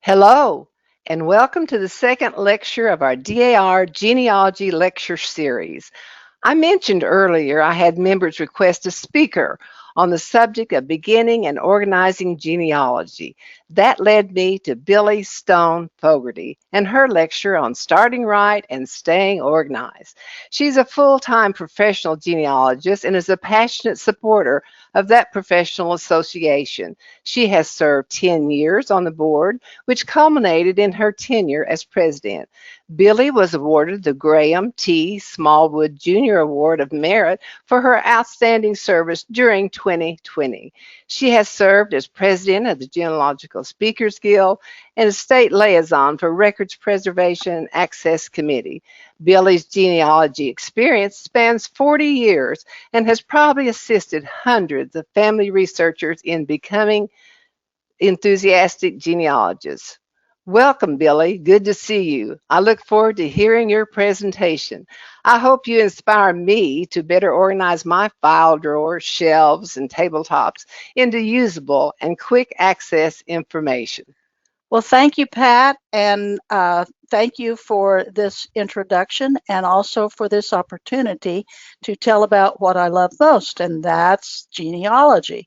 Hello, and welcome to the second lecture of our DAR Genealogy Lecture Series. I mentioned earlier I had members request a speaker on the subject of beginning and organizing genealogy. That led me to Billie Stone Fogarty and her lecture on starting right and staying organized. She's a full-time professional genealogist and is a passionate supporter of that professional association. She has served 10 years on the board, which culminated in her tenure as president. Billie was awarded the Graham T. Smallwood Jr. Award of Merit for her outstanding service during 2020. She has served as president of the Genealogical Speakers Guild and a state liaison for Records Preservation and Access Committee. Billie's genealogy experience spans 40 years and has probably assisted hundreds of family researchers in becoming enthusiastic genealogists. Welcome, Billie. Good to see you. I look forward to hearing your presentation. I hope you inspire me to better organize my file drawers, shelves, and tabletops into usable and quick access information. Well, thank you, Pat, and thank you for this introduction and also for this opportunity to tell about what I love most, and that's genealogy.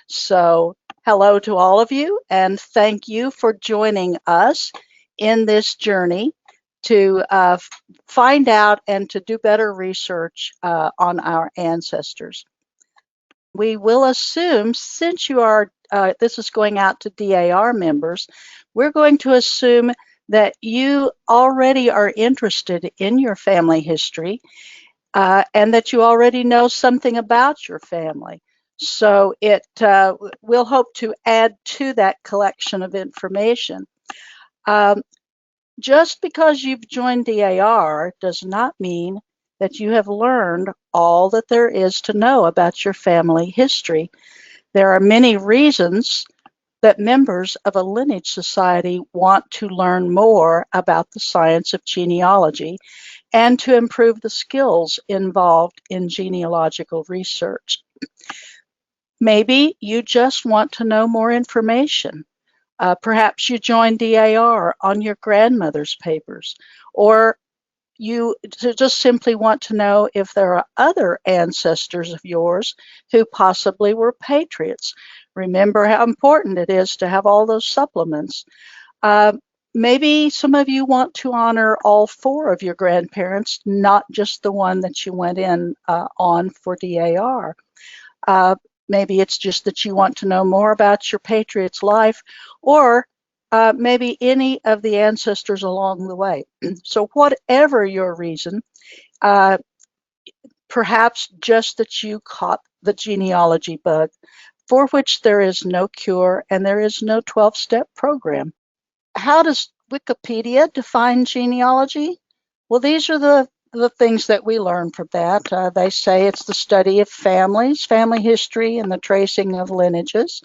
So, hello to all of you, and thank you for joining us in this journey to find out and to do better research on our ancestors. We will assume, since you are, this is going out to DAR members, we're going to assume that you already are interested in your family history and that you already know something about your family. So we'll hope to add to that collection of information. Just because you've joined DAR does not mean that you have learned all that there is to know about your family history. There are many reasons that members of a lineage society want to learn more about the science of genealogy and to improve the skills involved in genealogical research. Maybe you just want to know more information. Perhaps you joined DAR on your grandmother's papers, or you just simply want to know if there are other ancestors of yours who possibly were patriots. Remember how important it is to have all those supplements. Maybe some of you want to honor all four of your grandparents, not just the one that you went in on for DAR. Maybe it's just that you want to know more about your patriot's life, or maybe any of the ancestors along the way. So whatever your reason, perhaps just that you caught the genealogy bug, for which there is no cure and there is no 12-step program. How does Wikipedia define genealogy? Well, these are the things that we learn from that. They say it's the study of families, family history, and the tracing of lineages.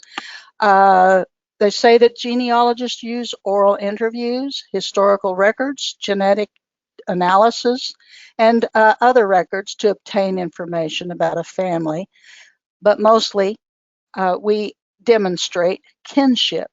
They say that genealogists use oral interviews, historical records, genetic analysis, and other records to obtain information about a family. But mostly, we demonstrate kinship.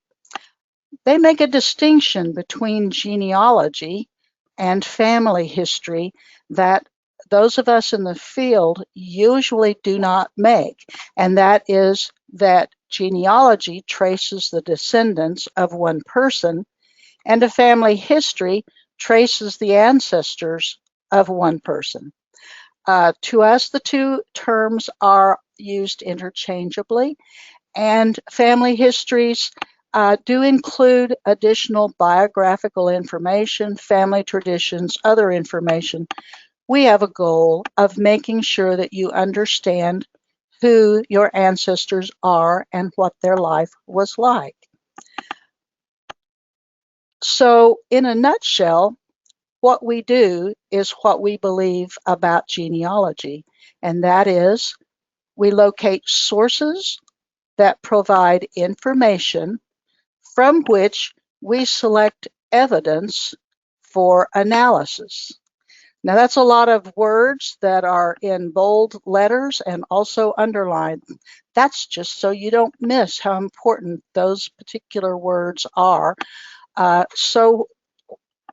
They make a distinction between genealogy and family history that those of us in the field usually do not make, and that is that genealogy traces the descendants of one person, and a family history traces the ancestors of one person. To us, the two terms are used interchangeably, and family histories do include additional biographical information, family traditions, other information. We have a goal of making sure that you understand who your ancestors are and what their life was like. So, in a nutshell, what we do is what we believe about genealogy, and that is we locate sources that provide information from which we select evidence for analysis. Now, that's a lot of words that are in bold letters and also underlined. That's just so you don't miss how important those particular words are. So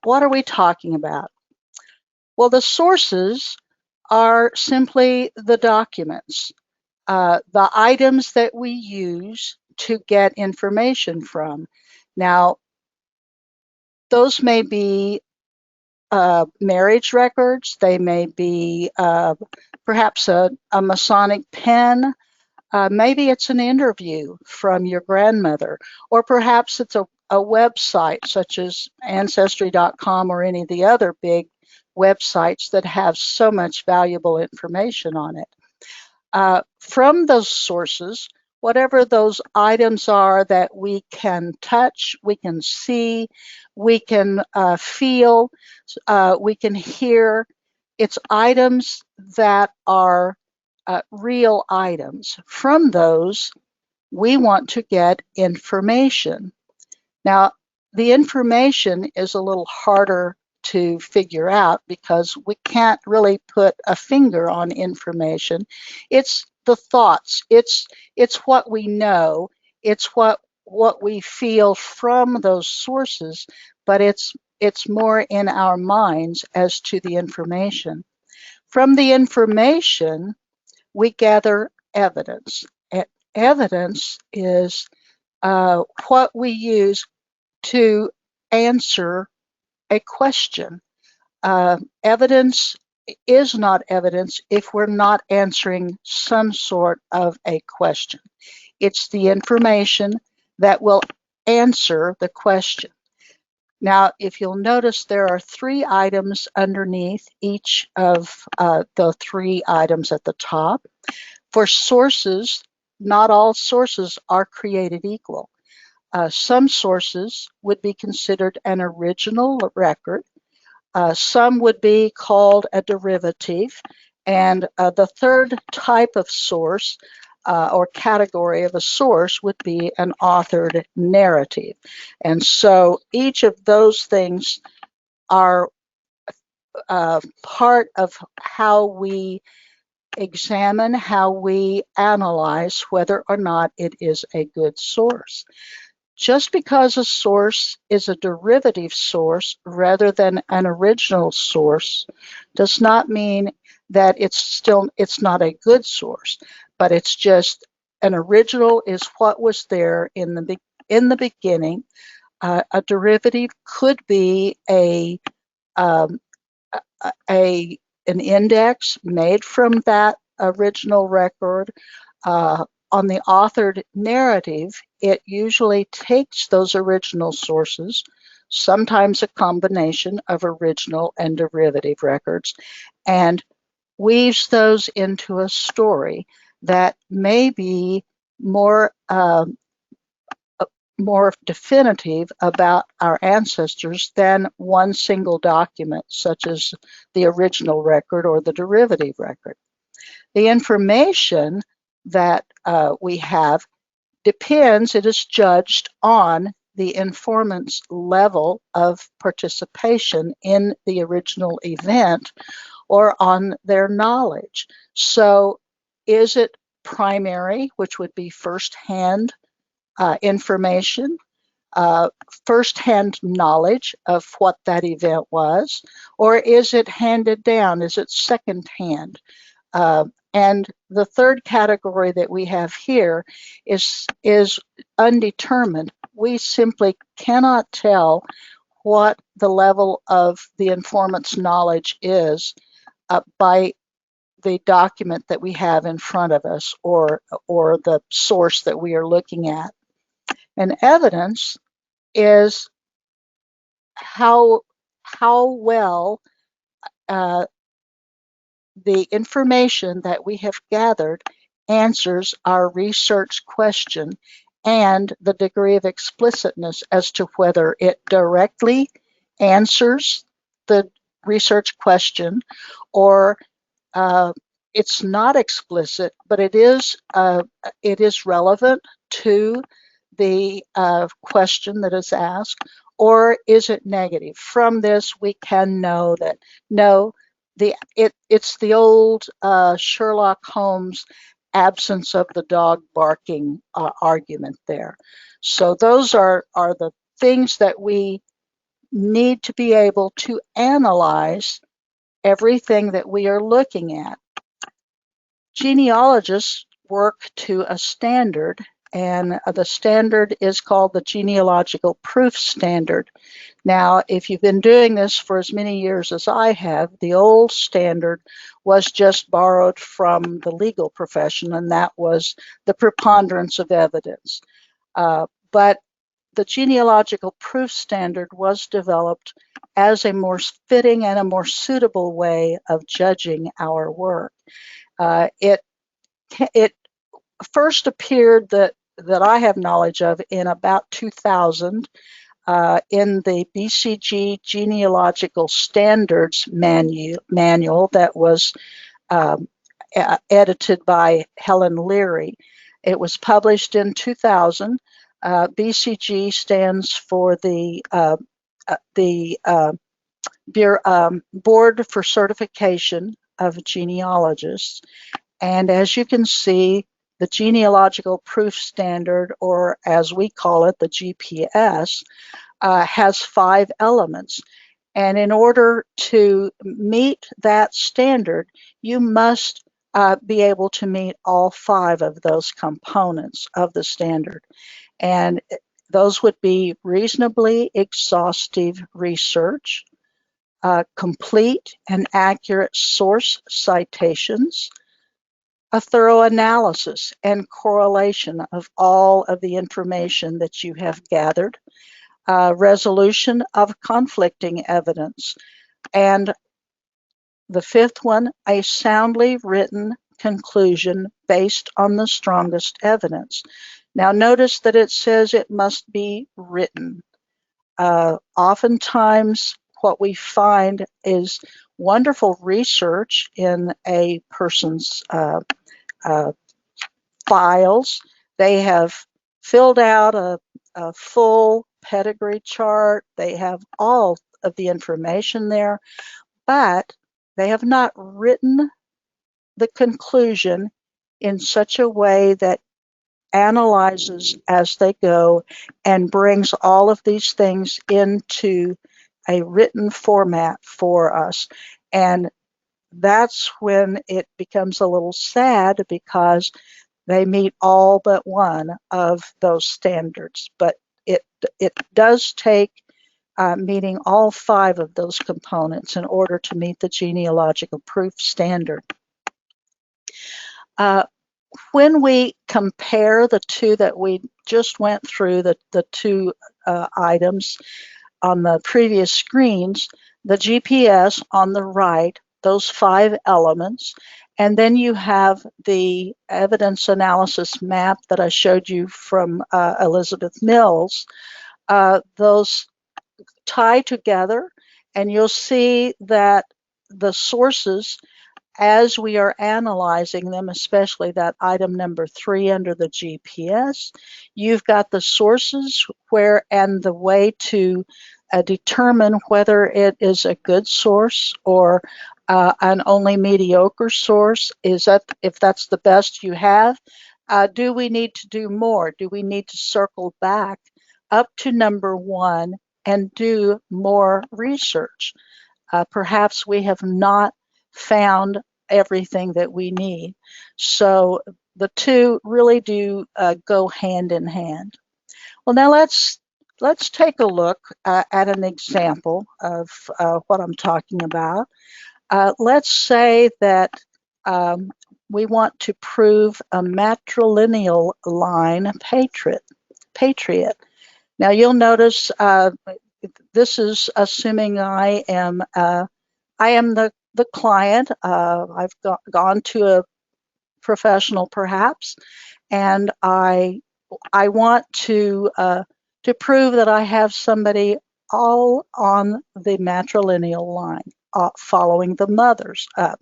what are we talking about? Well, the sources are simply the documents, the items that we use to get information from. Now, those may be marriage records, they may be perhaps a Masonic pen, maybe it's an interview from your grandmother, or perhaps it's a website such as Ancestry.com or any of the other big websites that have so much valuable information on it. From those sources, whatever those items are that we can touch, we can see, we can feel, we can hear, it's items that are real items. From those, we want to get information. Now, the information is a little harder to figure out because we can't really put a finger on information. It's the thoughts, it's what we know, it's what we feel from those sources, but it's more in our minds as to the information. From the information, we gather evidence. Evidence is what we use to answer a question. Evidence is not evidence if we're not answering some sort of a question. It's the information that will answer the question. Now, if you'll notice, there are 3 items underneath each of the 3 items at the top. For sources, not all sources are created equal. Some sources would be considered an original record. Some would be called a derivative. And the third type of source or category of a source would be an authored narrative. And so each of those things are part of how we examine, how we analyze whether or not it is a good source. Just because a source is a derivative source rather than an original source does not mean that it's not a good source, but it's just an original is what was there in the beginning. A derivative could be an index made from that original record. On the authored narrative, it usually takes those original sources, sometimes a combination of original and derivative records, and weaves those into a story that may be more definitive about our ancestors than one single document, such as the original record or the derivative record. The information that we have depends, it is judged on the informant's level of participation in the original event or on their knowledge. So is it primary, which would be firsthand information, firsthand knowledge of what that event was, or is it handed down? Is it secondhand? And the third category that we have here is undetermined. We simply cannot tell what the level of the informant's knowledge is by the document that we have in front of us or the source that we are looking at. And evidence is how well the information that we have gathered answers our research question and the degree of explicitness as to whether it directly answers the research question or it's not explicit, but it is relevant to the question that is asked, or is it negative? From this, we can know that no, it's the old Sherlock Holmes absence of the dog barking argument there. So those are the things that we need to be able to analyze everything that we are looking at. Genealogists work to a standard, and the standard is called the genealogical proof standard. Now, if you've been doing this for as many years as I have, the old standard was just borrowed from the legal profession, and that was the preponderance of evidence. But the genealogical proof standard was developed as a more fitting and a more suitable way of judging our work. It first appeared that I have knowledge of in about 2000 in the BCG Genealogical Standards manual that was edited by Helen Leary. It was published in 2000. BCG stands for the Board for Certification of Genealogists. And as you can see, the Genealogical Proof Standard, or as we call it, the GPS, has 5 elements. And in order to meet that standard, you must be able to meet all 5 of those components of the standard. And those would be reasonably exhaustive research, complete and accurate source citations, a thorough analysis and correlation of all of the information that you have gathered, resolution of conflicting evidence, and the 5th one, a soundly written conclusion based on the strongest evidence. Now notice that it says it must be written. Oftentimes what we find is wonderful research in a person's files. They have filled out a full pedigree chart. They have all of the information there, but they have not written the conclusion in such a way that analyzes as they go and brings all of these things into a written format for us. And that's when it becomes a little sad, because they meet all but one of those standards. But it does take meeting all 5 of those components in order to meet the genealogical proof standard. When we compare the two that we just went through, the 2 items on the previous screens, the GPS on the right, those 5 elements, and then you have the evidence analysis map that I showed you from Elizabeth Mills. Those tie together, and you'll see that the sources, as we are analyzing them, especially that item number 3 under the GPS, you've got the sources where and the way to determine whether it is a good source or an only mediocre source. Is that, if that's the best you have, do we need to do more? Do we need to circle back up to number 1 and do more research? Perhaps we have not found everything that we need. So the 2 really do go hand in hand. Well, now let's take a look at an example of what I'm talking about. Let's say that we want to prove a matrilineal line patriot. Now you'll notice this is assuming I am the client. I've gone to a professional perhaps, and I want to prove that I have somebody all on the matrilineal line, following the mothers up.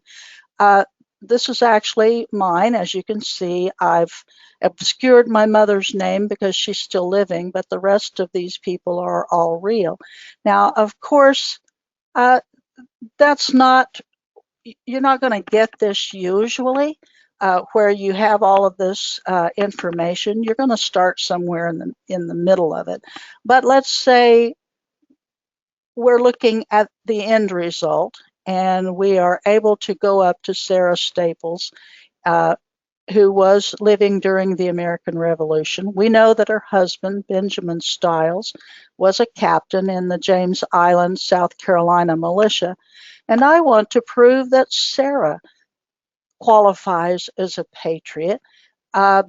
This is actually mine. As you can see, I've obscured my mother's name because she's still living, but the rest of these people are all real. Now, of course, that's not, you're not going to get this usually, where you have all of this information. You're going to start somewhere in the middle of it. But let's say we're looking at the end result, and we are able to go up to Sarah Staples, who was living during the American Revolution. We know that her husband, Benjamin Stiles, was a captain in the James Island, South Carolina militia. And I want to prove that Sarah qualifies as a patriot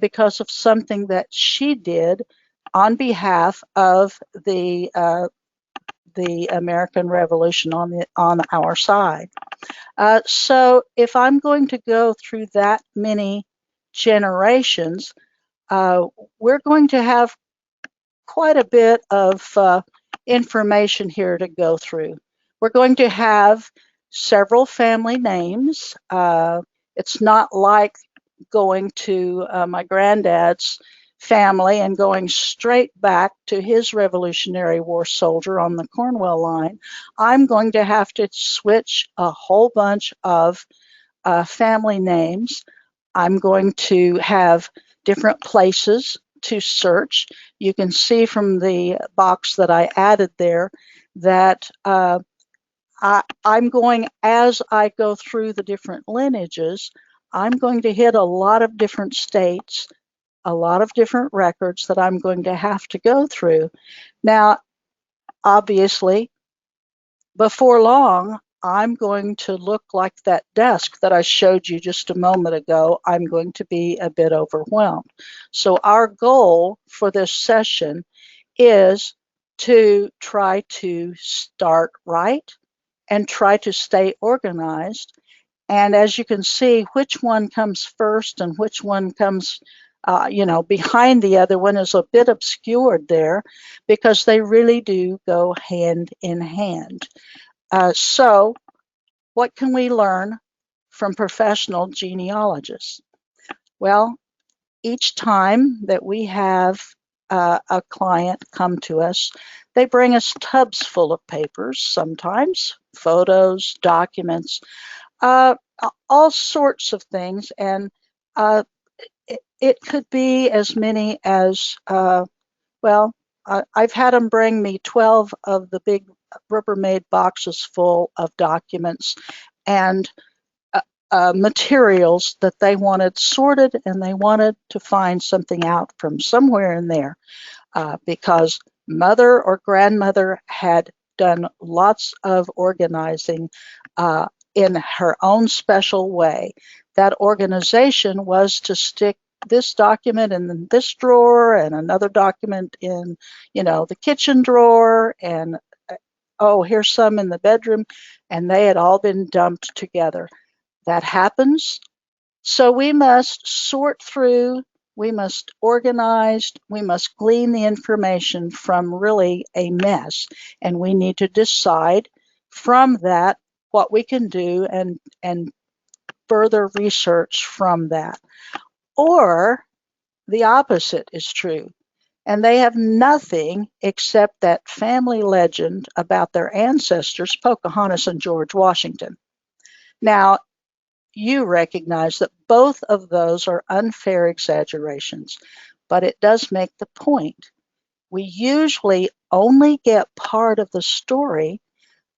because of something that she did on behalf of the American Revolution on our side. So if I'm going to go through that many generations, we're going to have quite a bit of information here to go through. We're going to have several family names. It's not like going to my granddad's family and going straight back to his Revolutionary War soldier on the Cornwall line. I'm going to have to switch a whole bunch of family names. I'm going to have different places to search. You can see from the box that I added there that I'm going, as I go through the different lineages, I'm going to hit a lot of different states, a lot of different records that I'm going to have to go through. Now, obviously, before long, I'm going to look like that desk that I showed you just a moment ago. I'm going to be a bit overwhelmed. So our goal for this session is to try to start right and try to stay organized. And as you can see, which one comes first and which one comes behind the other one is a bit obscured there because they really do go hand in hand. So what can we learn from professional genealogists? Well, each time that we have a client come to us, they bring us tubs full of papers, sometimes photos, documents, all sorts of things. And it could be as many as, I've had them bring me 12 of the big Rubbermaid boxes full of documents and materials that they wanted sorted, and they wanted to find something out from somewhere in there because mother or grandmother had done lots of organizing in her own special way. That organization was to stick this document in this drawer and another document in, the kitchen drawer, and here's some in the bedroom, and they had all been dumped together. That happens. So we must sort through, we must organize, we must glean the information from really a mess, and we need to decide from that what we can do and further research from that. Or the opposite is true, and they have nothing except that family legend about their ancestors, Pocahontas and George Washington. Now, you recognize that both of those are unfair exaggerations, but it does make the point. We usually only get part of the story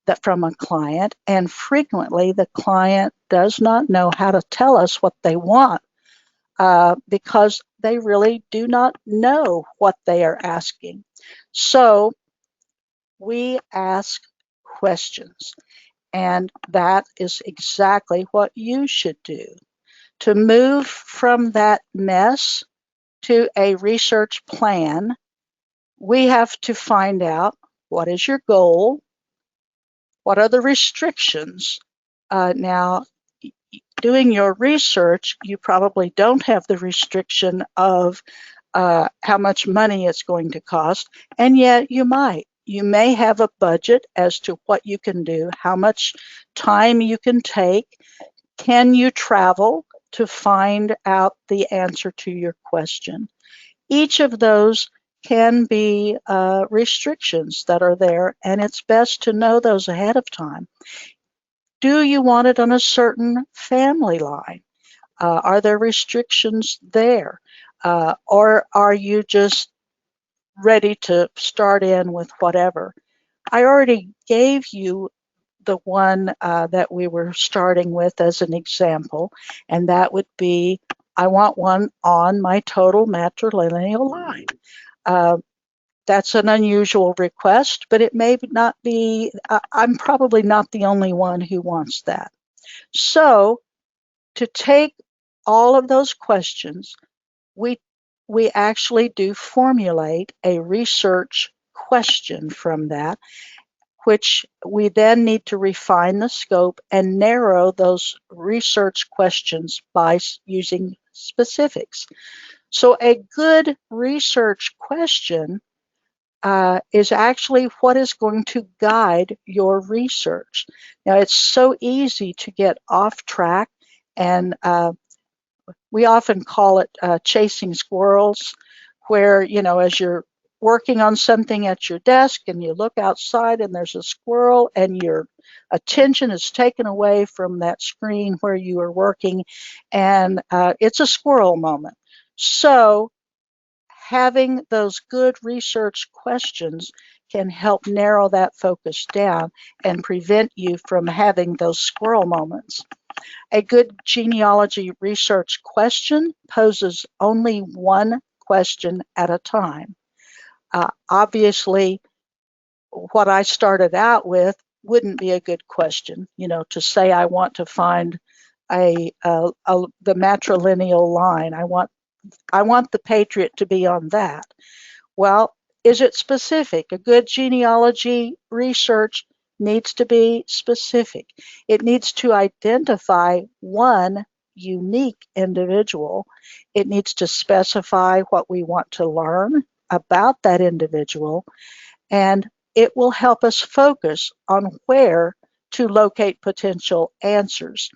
that from a client, and frequently the client does not know how to tell us what they want because they really do not know what they are asking. So we ask questions, and that is exactly what you should do. To move from that mess to a research plan, we have to find out what is your goal, what are the restrictions. Now, doing your research, you probably don't have the restriction of how much money it's going to cost, and yet you might. You may have a budget as to what you can do, how much time you can take. Can you travel to find out the answer to your question? Each of those can be restrictions that are there, and it's best to know those ahead of time. Do you want it on a certain family line? Are there restrictions there? Or are you just ready to start in with whatever? I already gave you the one that we were starting with as an example, and that would be, I want one on my total matrilineal line. That's an unusual request, but it may not be, I'm probably not the only one who wants that. So to take all of those questions, we actually do formulate a research question from that, which we then need to refine the scope and narrow those research questions by using specifics. So a good research question is actually what is going to guide your research. Now, it's so easy to get off track, and we often call it chasing squirrels, where, as you're working on something at your desk and you look outside and there's a squirrel and your attention is taken away from that screen where you are working, and it's a squirrel moment. So having those good research questions can help narrow that focus down and prevent you from having those squirrel moments. A good genealogy research question poses only one question at a time. Obviously, what I started out with wouldn't be a good question, to say I want to find the matrilineal line. I want the Patriot to be on that. Well, is it specific? A good genealogy research needs to be specific. It needs to identify one unique individual. It needs to specify what we want to learn about that individual, and it will help us focus on where to locate potential answers.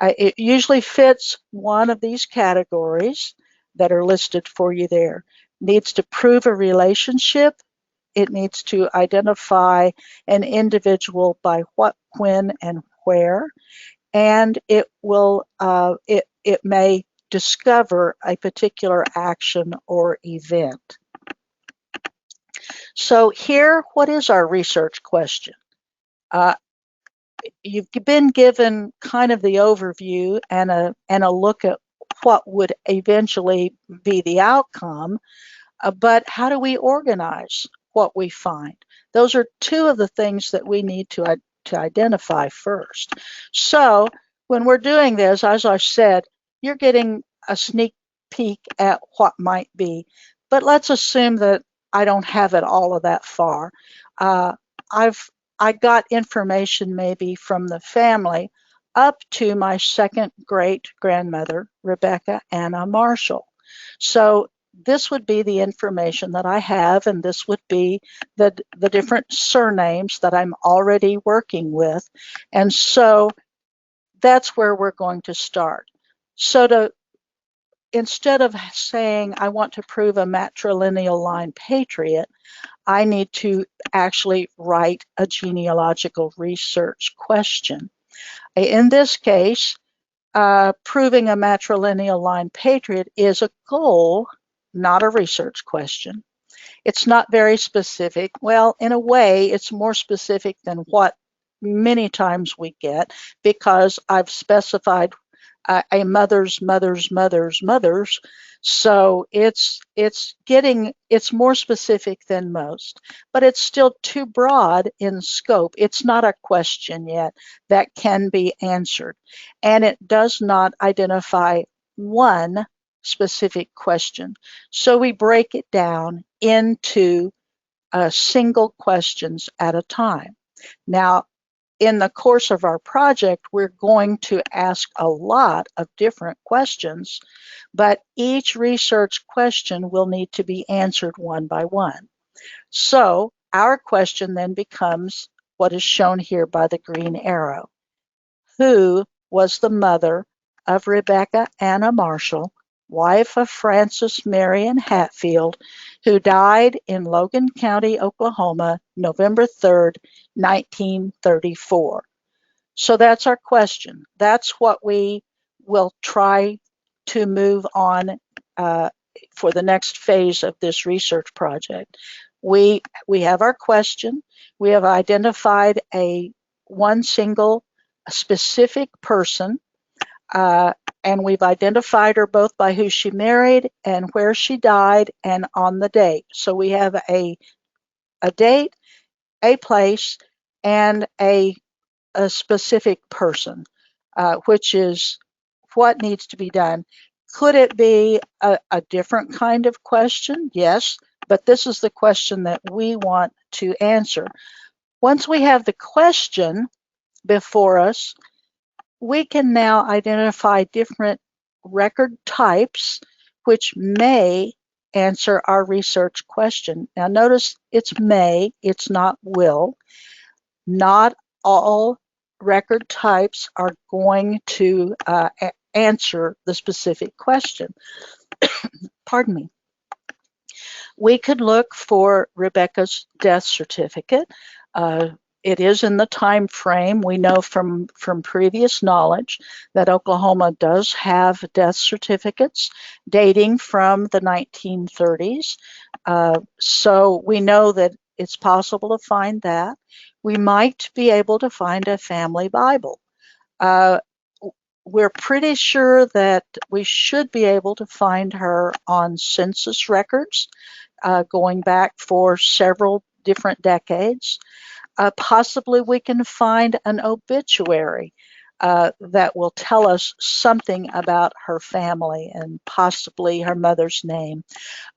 It usually fits one of these categories that are listed for you there. Needs to prove a relationship. It needs to identify an individual by what, when, and where, and it may discover a particular action or event. So here, what is our research question? You've been given kind of the overview and a look at what would eventually be the outcome, but how do we organize what we find? Those are two of the things that we need to identify first. So when we're doing this, as I said, you're getting a sneak peek at what might be, but let's assume that I don't have it all of that far. I got information maybe from the family up to my second great grandmother, Rebecca Anna Marshall. So this would be the information that I have, and this would be the different surnames that I'm already working with. And so that's where we're going to start. So instead of saying I want to prove a matrilineal line patriot, I need to actually write a genealogical research question. In this case, proving a matrilineal line patriot is a goal, not a research question. It's not very specific. Well, in a way, it's more specific than what many times we get, because I've specified a mother's mother's mother's mother's. So it's more specific than most, but it's still too broad in scope. It's not a question yet that can be answered, and it does not identify one specific question. So we break it down into single questions at a time. Now, in the course of our project, we're going to ask a lot of different questions, but each research question will need to be answered one by one. So our question then becomes what is shown here by the green arrow. Who was the mother of Rebecca Anna Marshall, wife of Francis Marion Hatfield, who died in Logan County, Oklahoma, November 3rd, 1934. So that's our question. That's what we will try to move on for the next phase of this research project. We have our question. We have identified one single specific person, and we've identified her both by who she married and where she died and on the date. So we have a date, a place, and a specific person, which is what needs to be done. Could it be a different kind of question? Yes, but this is the question that we want to answer. Once we have the question before us, we can now identify different record types which may answer our research question. Now notice it's may, it's not will. Not all record types are going to answer the specific question. Pardon me. We could look for Rebecca's death certificate. It is in the time frame. We know from previous knowledge that Oklahoma does have death certificates dating from the 1930s. So we know that it's possible to find that. We might be able to find a family Bible. We're pretty sure that we should be able to find her on census records going back for several different decades. Possibly we can find an obituary that will tell us something about her family and possibly her mother's name.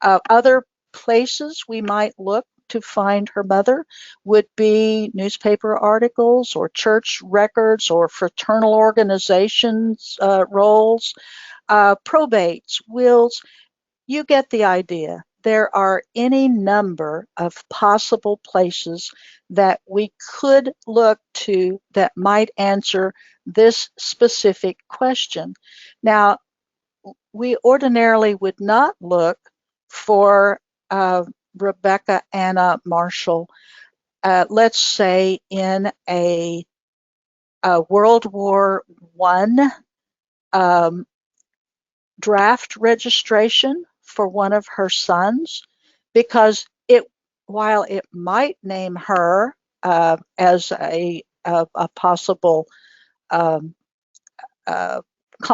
Other places we might look to find her mother would be newspaper articles or church records or fraternal organizations rolls, probates, wills. You get the idea. There are any number of possible places that we could look to that might answer this specific question. Now, we ordinarily would not look for Rebecca Anna Marshall, let's say in a World War I draft registration for one of her sons, because while it might name her as a possible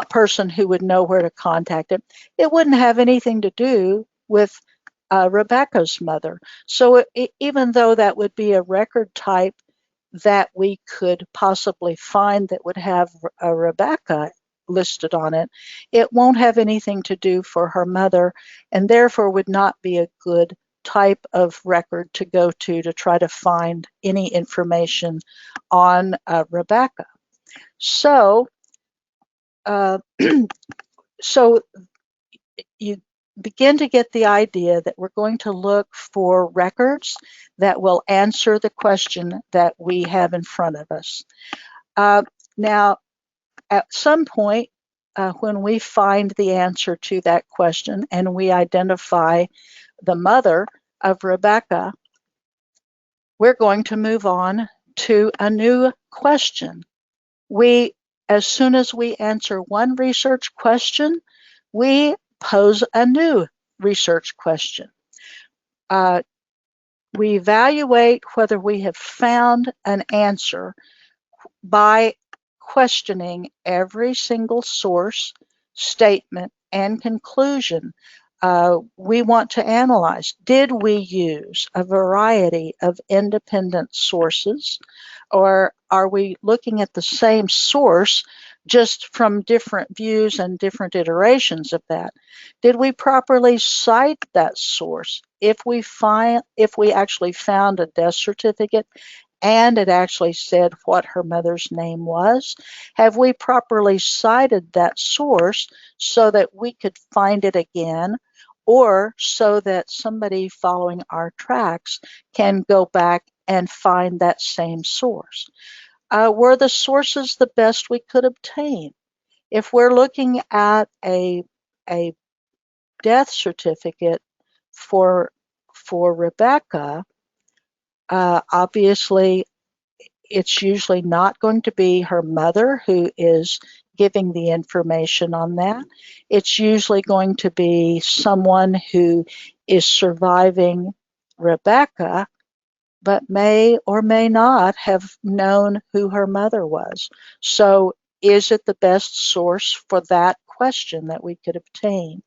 person who would know where to contact him, it wouldn't have anything to do with Rebecca's mother. So even though that would be a record type that we could possibly find that would have a Rebecca listed on it, it won't have anything to do for her mother, and therefore would not be a good type of record to go to try to find any information on Rebecca. So, so you begin to get the idea that we're going to look for records that will answer the question that we have in front of us. Now, at some point, when we find the answer to that question and we identify the mother of Rebecca, we're going to move on to a new question. As soon as we answer one research question, we pose a new research question. We evaluate whether we have found an answer by questioning every single source, statement, and conclusion. We want to analyze, did we use a variety of independent sources, or are we looking at the same source just from different views and different iterations of that? Did we properly cite that source? If we actually found a death certificate and it actually said what her mother's name was, have we properly cited that source so that we could find it again, or so that somebody following our tracks can go back and find that same source? Were the sources the best we could obtain? If we're looking at a death certificate for Rebecca, obviously it's usually not going to be her mother who is giving the information on that. It's usually going to be someone who is surviving Rebecca, but may or may not have known who her mother was. So is it the best source for that question that we could obtain?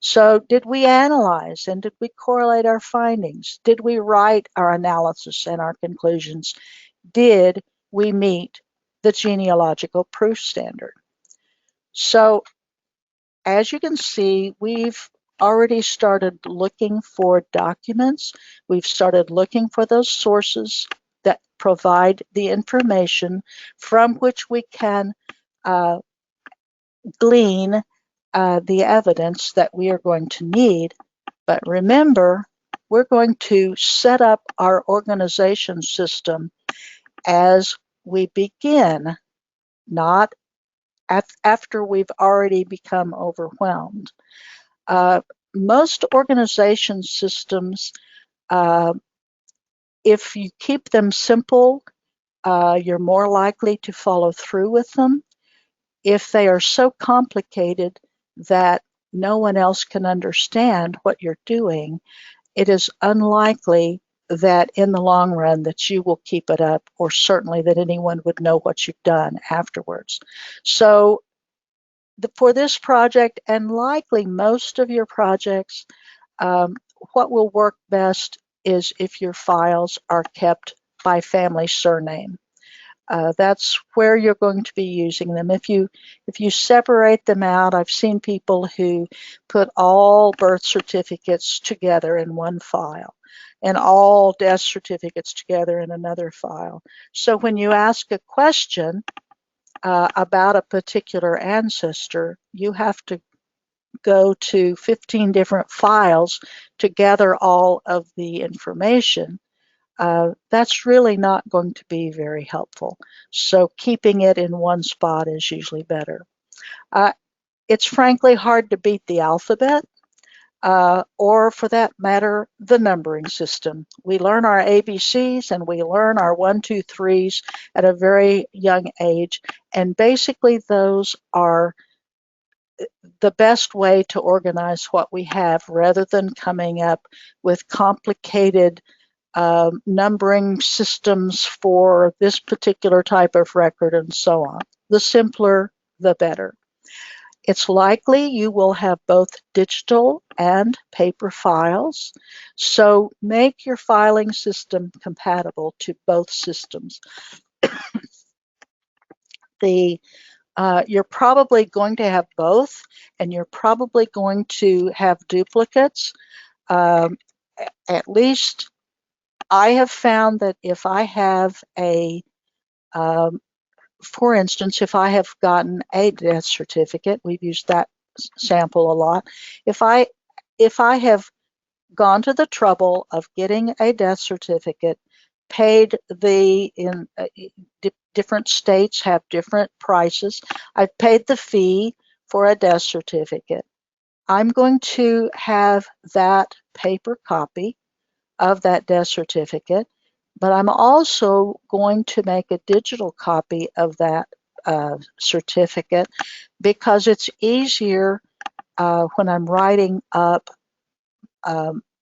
So did we analyze and did we correlate our findings? Did we write our analysis and our conclusions? Did we meet the genealogical proof standard? So as you can see, we've already started looking for documents. We've started looking for those sources that provide the information from which we can glean the evidence that we are going to need. But remember, we're going to set up our organization system as we begin, not after we've already become overwhelmed. Most organization systems, if you keep them simple, you're more likely to follow through with them. If they are so complicated that no one else can understand what you're doing, it is unlikely that in the long run that you will keep it up, or certainly that anyone would know what you've done afterwards. So for this project, and likely most of your projects, what will work best is if your files are kept by family surname. That's where you're going to be using them. If you separate them out, I've seen people who put all birth certificates together in one file and all death certificates together in another file. So when you ask a question about a particular ancestor, you have to go to 15 different files to gather all of the information. That's really not going to be very helpful. So keeping it in one spot is usually better. It's frankly hard to beat the alphabet, or for that matter, the numbering system. We learn our ABCs and we learn our 1, 2, 3s at a very young age, and basically those are the best way to organize what we have rather than coming up with complicated numbering systems for this particular type of record and so on. The simpler, the better. It's likely you will have both digital and paper files, so make your filing system compatible to both systems. You're probably going to have both, and you're probably going to have duplicates. At least I have found that if I have for instance, if I have gotten a death certificate, we've used that sample a lot. If I have gone to the trouble of getting a death certificate, paid different states have different prices. I've paid the fee for a death certificate. I'm going to have that paper copy of that death certificate, but I'm also going to make a digital copy of that certificate because it's easier when I'm writing up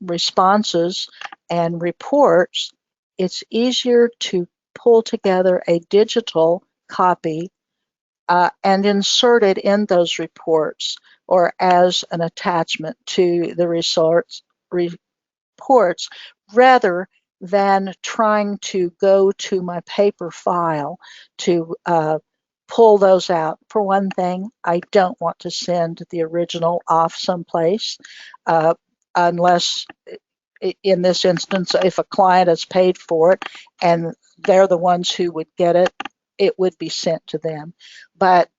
responses and reports. It's easier to pull together a digital copy and insert it in those reports or as an attachment to the reports rather than trying to go to my paper file to pull those out. For one thing, I don't want to send the original off someplace unless, in this instance, if a client has paid for it and they're the ones who would get it, it would be sent to them. But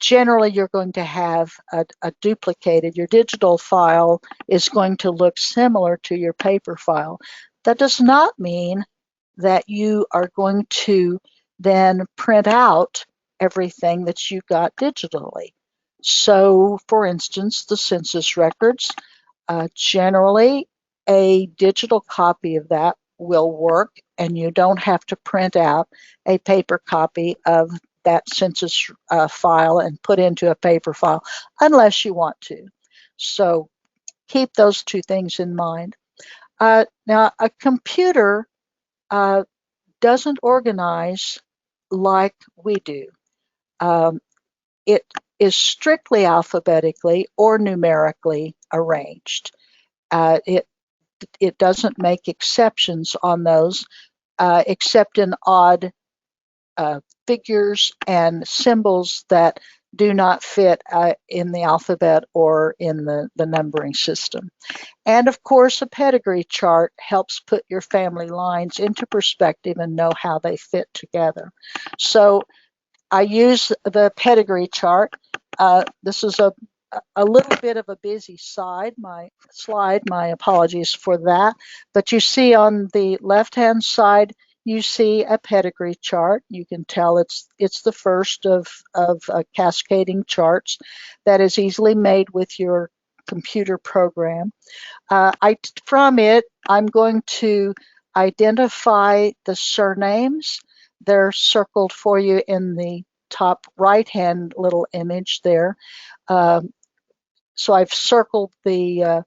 generally, you're going to have a duplicated. Your digital file is going to look similar to your paper file. That does not mean that you are going to then print out everything that you got digitally. So, for instance, the census records, generally a digital copy of that will work, and you don't have to print out a paper copy of that census file and put into a paper file unless you want to. So keep those two things in mind. Now, a computer doesn't organize like we do. It is strictly alphabetically or numerically arranged. It doesn't make exceptions on those, except in odd figures and symbols that do not fit in the alphabet or in the numbering system. And of course, a pedigree chart helps put your family lines into perspective and know how they fit together. So I use the pedigree chart. This is a little bit of a busy slide. My apologies for that. But you see on the left-hand side, you see a pedigree chart. You can tell it's the first of cascading charts that is easily made with your computer program. From it, I'm going to identify the surnames. They're circled for you in the top right-hand little image there. So I've circled the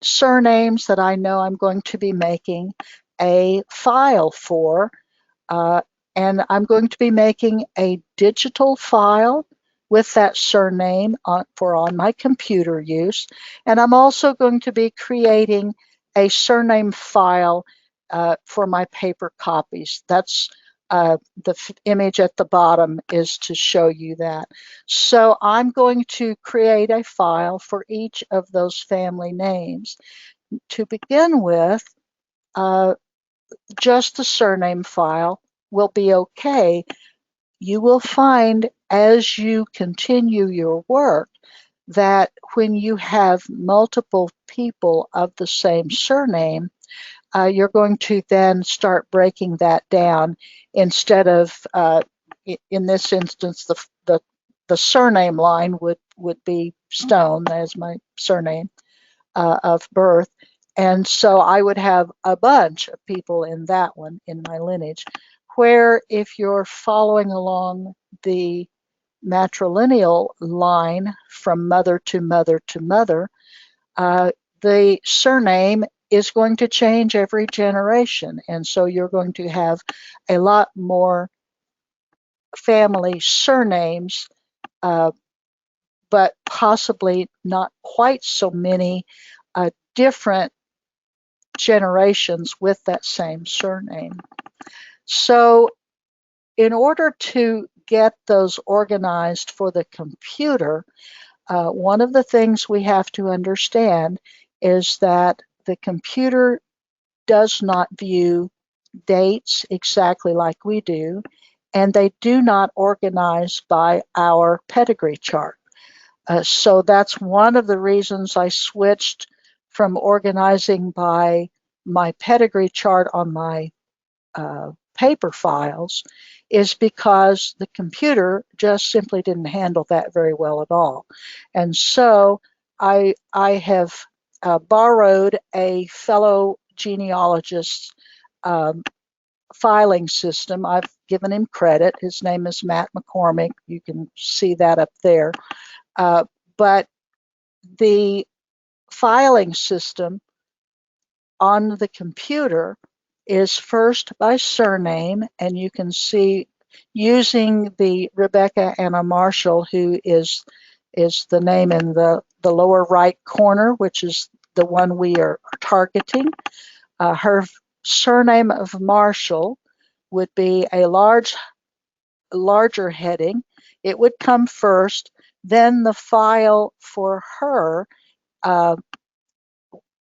surnames that I know I'm going to be making a file for, and I'm going to be making a digital file with that surname for on my computer use. And I'm also going to be creating a surname file for my paper copies. That's the image at the bottom is to show you that. So I'm going to create a file for each of those family names. To begin with, just the surname file will be okay. You will find as you continue your work that when you have multiple people of the same surname, you're going to then start breaking that down instead of, in this instance, the surname line would be Stone as my surname of birth. And so I would have a bunch of people in that one in my lineage, where if you're following along the matrilineal line from mother to mother to mother, the surname is going to change every generation. And so you're going to have a lot more family surnames, but possibly not quite so many different generations with that same surname. So in order to get those organized for the computer, one of the things we have to understand is that the computer does not view dates exactly like we do, and they do not organize by our pedigree chart. So that's one of the reasons I switched from organizing by my pedigree chart on my paper files, is because the computer just simply didn't handle that very well at all. And so I have borrowed a fellow genealogist's filing system. I've given him credit. His name is Matt McCormick. You can see that up there. But the filing system on the computer is first by surname, and you can see using the Rebecca Anna Marshall, who is the name in the lower right corner, which is the one we are targeting. Her surname of Marshall would be a larger heading. It would come first, then the file for her,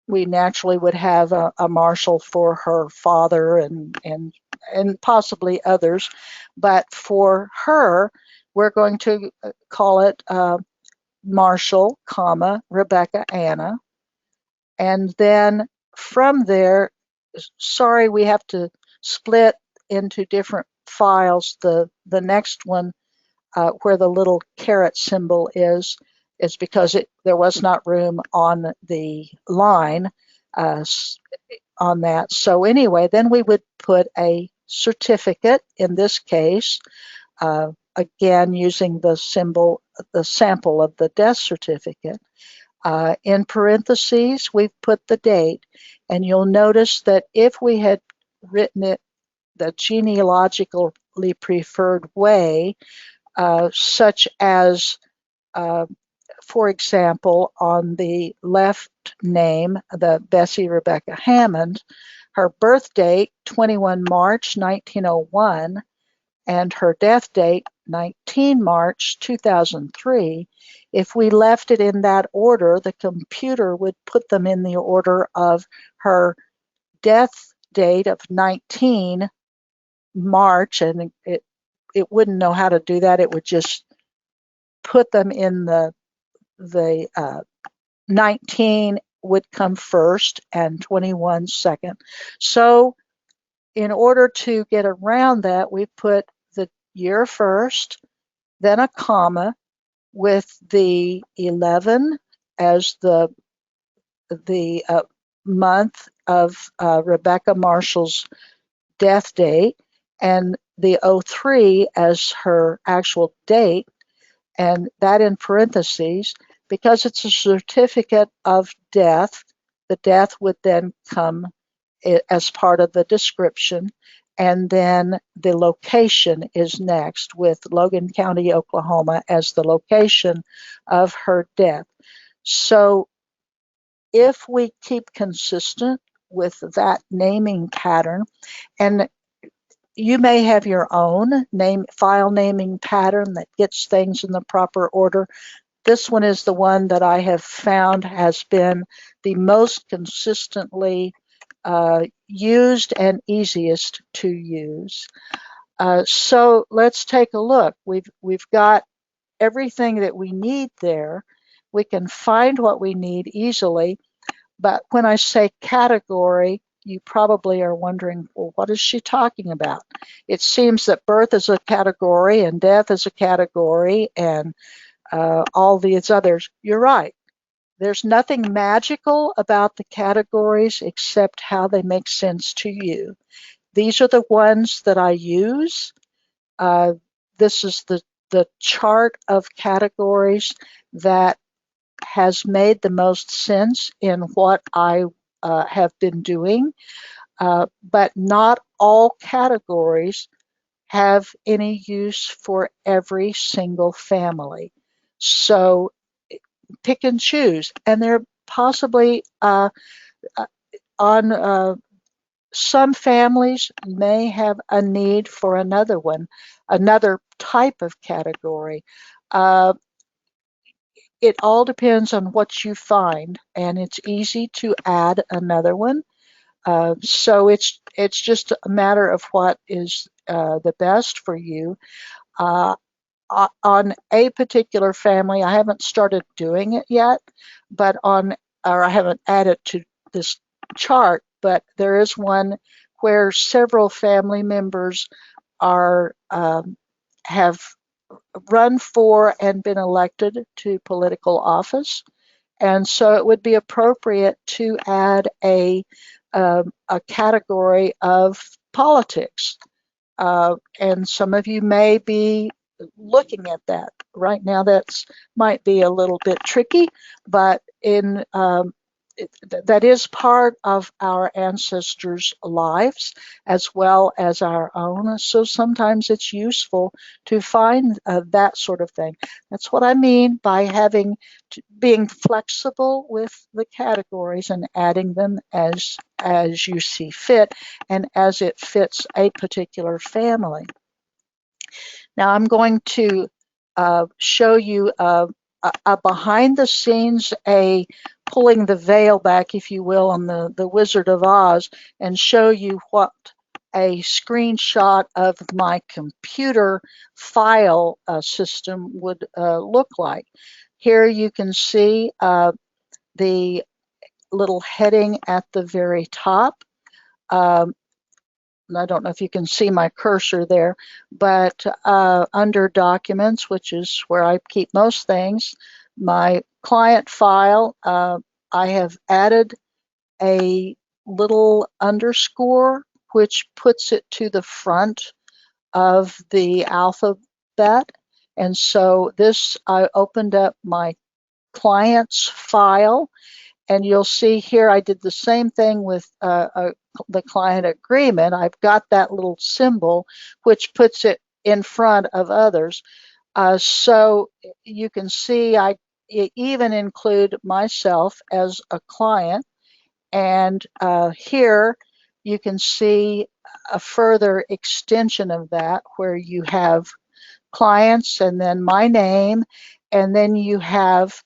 we naturally would have a Marshall for her father and possibly others, but for her, we're going to call it Marshall, Rebecca Anna, and then from there, sorry, we have to split into different files. The next one where the little caret symbol is because there was not room on the line on that. So anyway, then we would put a certificate, in this case, again using the symbol, the sample of the death certificate. In parentheses, we've put the date, and you'll notice that if we had written it the genealogically preferred way, such as, for example, on the left name, the Bessie Rebecca Hammond, her birth date, 21 March 1901, and her death date, 19 March 2003, if we left it in that order, the computer would put them in the order of her death date of 19 March, and it wouldn't know how to do that. It would just put them in the 19 would come first and 21 second. So in order to get around that, we put the year first, then a comma with the 11 as the month of Rebecca Marshall's death date, and the 03 as her actual date, and that in parentheses. Because it's a certificate of death, the death would then come as part of the description, and then the location is next, with Logan County, Oklahoma as the location of her death. So if we keep consistent with that naming pattern, and you may have your own file naming pattern that gets things in the proper order. This one is the one that I have found has been the most consistently used and easiest to use. So let's take a look. We've got everything that we need there. We can find what we need easily, but when I say category, you probably are wondering, well, what is she talking about? It seems that birth is a category and death is a category, and all these others. You're right. There's nothing magical about the categories except how they make sense to you. These are the ones that I use. This is the chart of categories that has made the most sense in what I have been doing, but not all categories have any use for every single family. So pick and choose, and they're possibly on some families may have a need for another one, another type of category. It all depends on what you find, and it's easy to add another one. So it's just a matter of what is the best for you. On a particular family, I haven't started doing it yet, but I haven't added to this chart, but there is one where several family members have run for and been elected to political office, and so it would be appropriate to add a category of politics. And some of you may be looking at that right now. That's might be a little bit tricky, but that is part of our ancestors' lives as well as our own. So sometimes it's useful to find that sort of thing. That's what I mean by being flexible with the categories and adding them as you see fit and as it fits a particular family. Now I'm going to show you a behind the scenes, pulling the veil back, if you will, on the Wizard of Oz, and show you what a screenshot of my computer file system would look like. Here you can see the little heading at the very top. I don't know if you can see my cursor there, but under Documents, which is where I keep most things, my client file, I have added a little underscore, which puts it to the front of the that. And so this, I opened up my client's file, and you'll see here I did the same thing with the client agreement. I've got that little symbol which puts it in front of others. So you can see I even include myself as a client. And here you can see a further extension of that where you have clients and then my name, and then you have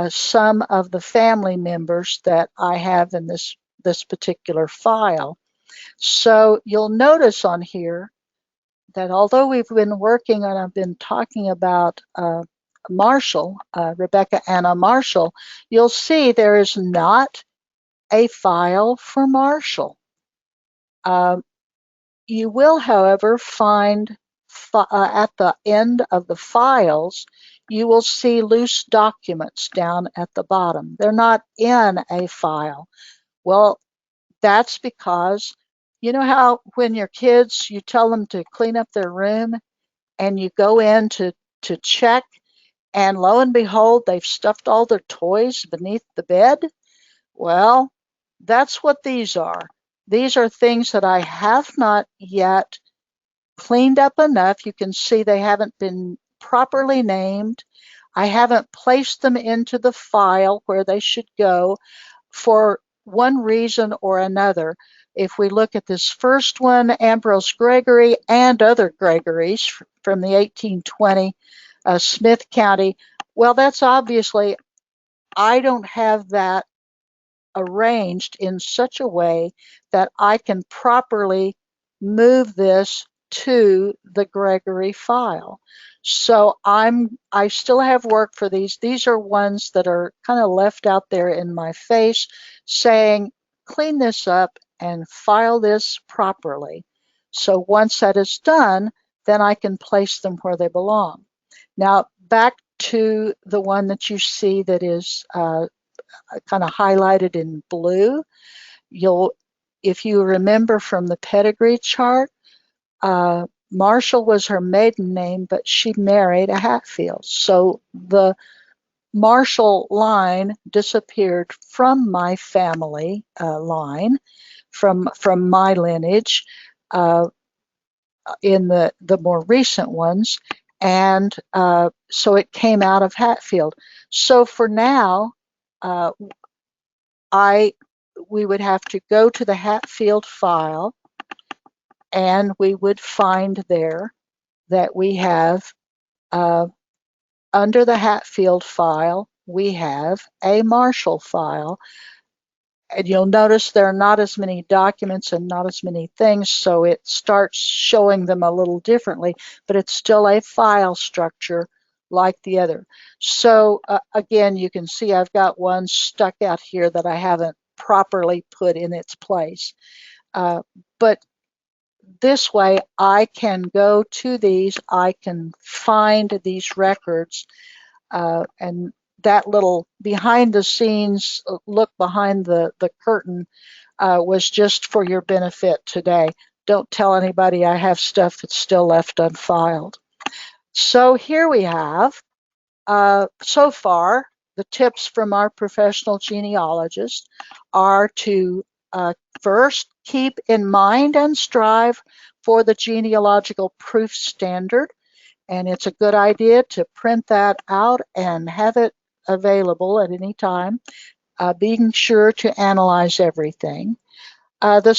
some of the family members that I have in this particular file. So you'll notice on here that although we've been working and I've been talking about Marshall, Rebecca Anna Marshall, you'll see there is not a file for Marshall. You will, however, find at the end of the files, you will see loose documents down at the bottom. They're not in a file. Well, that's because you know how when your kids, you tell them to clean up their room and you go in to check, and lo and behold, they've stuffed all their toys beneath the bed? Well, that's what these are. These are things that I have not yet cleaned up enough. You can see they haven't been properly named. I haven't placed them into the file where they should go for one reason or another. If we look at this first one, Ambrose Gregory and other Gregorys from the 1820 Smith County, well, that's obviously, I don't have that arranged in such a way that I can properly move this to the Gregory file. So I still have work for these. These are ones that are kind of left out there in my face saying, clean this up and file this properly. So once that is done, then I can place them where they belong. Now back to the one that you see that is kind of highlighted in blue. If you remember from the pedigree chart, Marshall was her maiden name, but she married a Hatfield. So the Marshall line disappeared from my family line, from my lineage in the more recent ones. And so it came out of Hatfield. So for now, we would have to go to the Hatfield file, and we would find there that we have, under the Hatfield file, we have a Marshall file. And you'll notice there are not as many documents and not as many things, so it starts showing them a little differently, but it's still a file structure like the other. So again, you can see I've got one stuck out here that I haven't properly put in its place. But this way I can go to these, I can find these records, and that little behind the scenes look behind the curtain was just for your benefit today. Don't tell anybody I have stuff that's still left unfiled. So here we have, so far, the tips from our professional genealogist are to first keep in mind and strive for the genealogical proof standard. And it's a good idea to print that out and have it available at any time, being sure to analyze everything. The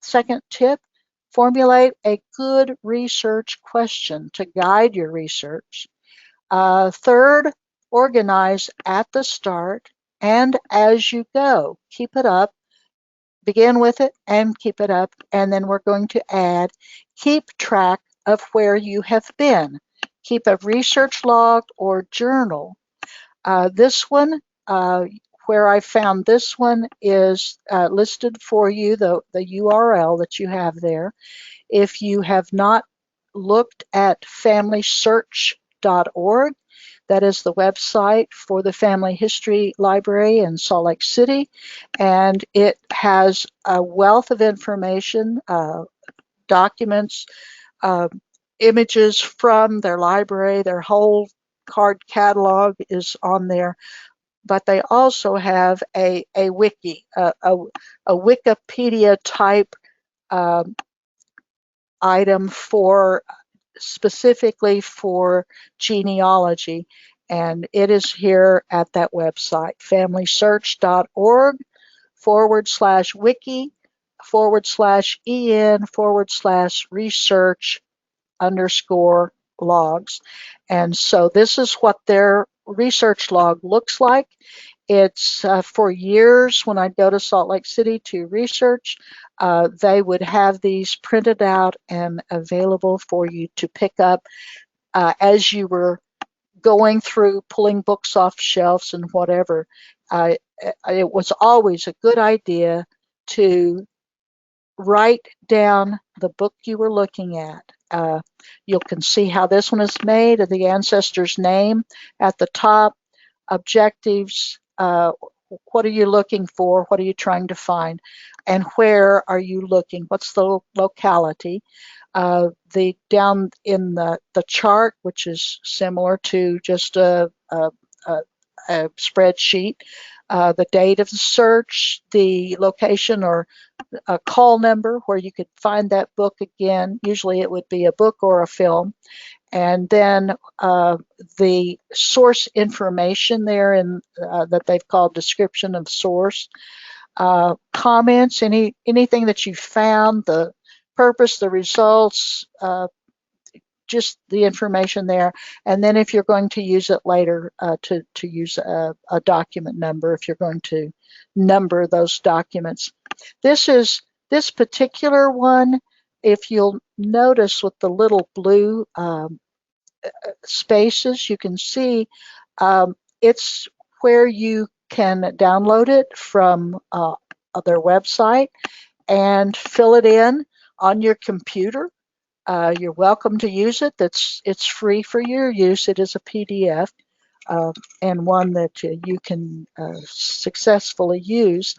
second tip, formulate a good research question to guide your research. Third, organize at the start and as you go. Keep it up. Begin with it and keep it up. And then we're going to add, keep track of where you have been. Keep a research log or journal. This one, where I found this one, is listed for you, the URL that you have there. If you have not looked at familysearch.org, that is the website for the Family History Library in Salt Lake City, and it has a wealth of information, documents, images from their library. Their whole card catalog is on there, but they also have a wiki, a Wikipedia type um, item for specifically for genealogy, and it is here at that website, familysearch.org/wiki/en/research_logs. And so this is what their research log looks like. It's for years when I'd go to Salt Lake City to research, they would have these printed out and available for you to pick up as you were going through pulling books off shelves and whatever. It was always a good idea to write down the book you were looking at. You can see how this one is made, the ancestor's name at the top, objectives, what are you looking for, what are you trying to find, and where are you looking, what's the locality. The down in the chart, which is similar to just a spreadsheet, the date of the search, the location or a call number where you could find that book again. Usually it would be a book or a film. And then the source information there in that they've called description of source, comments, anything that you found, the purpose, the results, just the information there. And then if you're going to use it later, to use a document number, if you're going to number those documents. This particular one, if you'll notice with the little blue spaces, you can see it's where you can download it from their website and fill it in on your computer. You're welcome to use it. It's free for your use. It is a PDF and one that you can successfully use.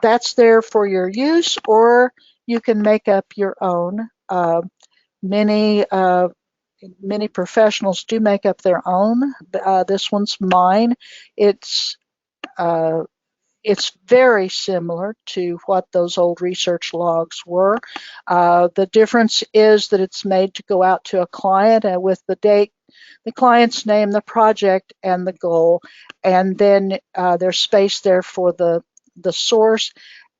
That's there for your use, or you can make up your own. Many professionals do make up their own. This one's mine. It's very similar to what those old research logs were. The difference is that it's made to go out to a client with the date, the client's name, the project, and the goal, and then there's space there for the source.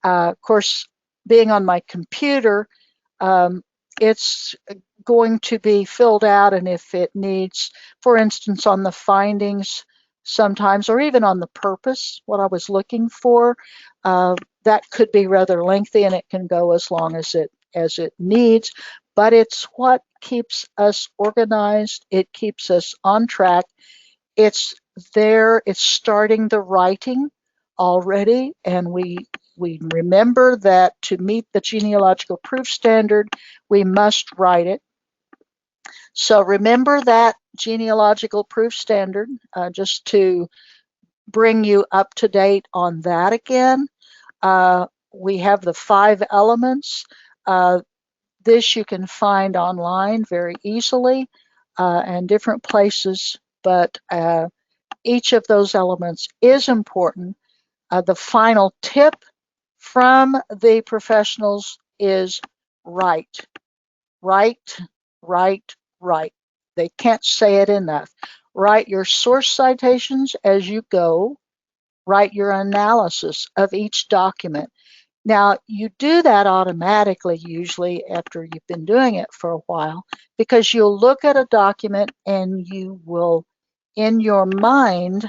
Of course, being on my computer, it's going to be filled out, and if it needs, for instance, on the findings sometimes, or even on the purpose, what I was looking for, that could be rather lengthy, and it can go as long as it needs, but it's what keeps us organized. It keeps us on track. It's there. It's starting the writing already, and we remember that to meet the genealogical proof standard, we must write it. So remember that genealogical proof standard, just to bring you up to date on that again. We have the 5 elements. This you can find online very easily and different places, but each of those elements is important. The final tip from the professionals is write, write, write, write. They can't say it enough. Write your source citations as you go. Write your analysis of each document. Now, you do that automatically usually after you've been doing it for a while, because you'll look at a document and you will, in your mind,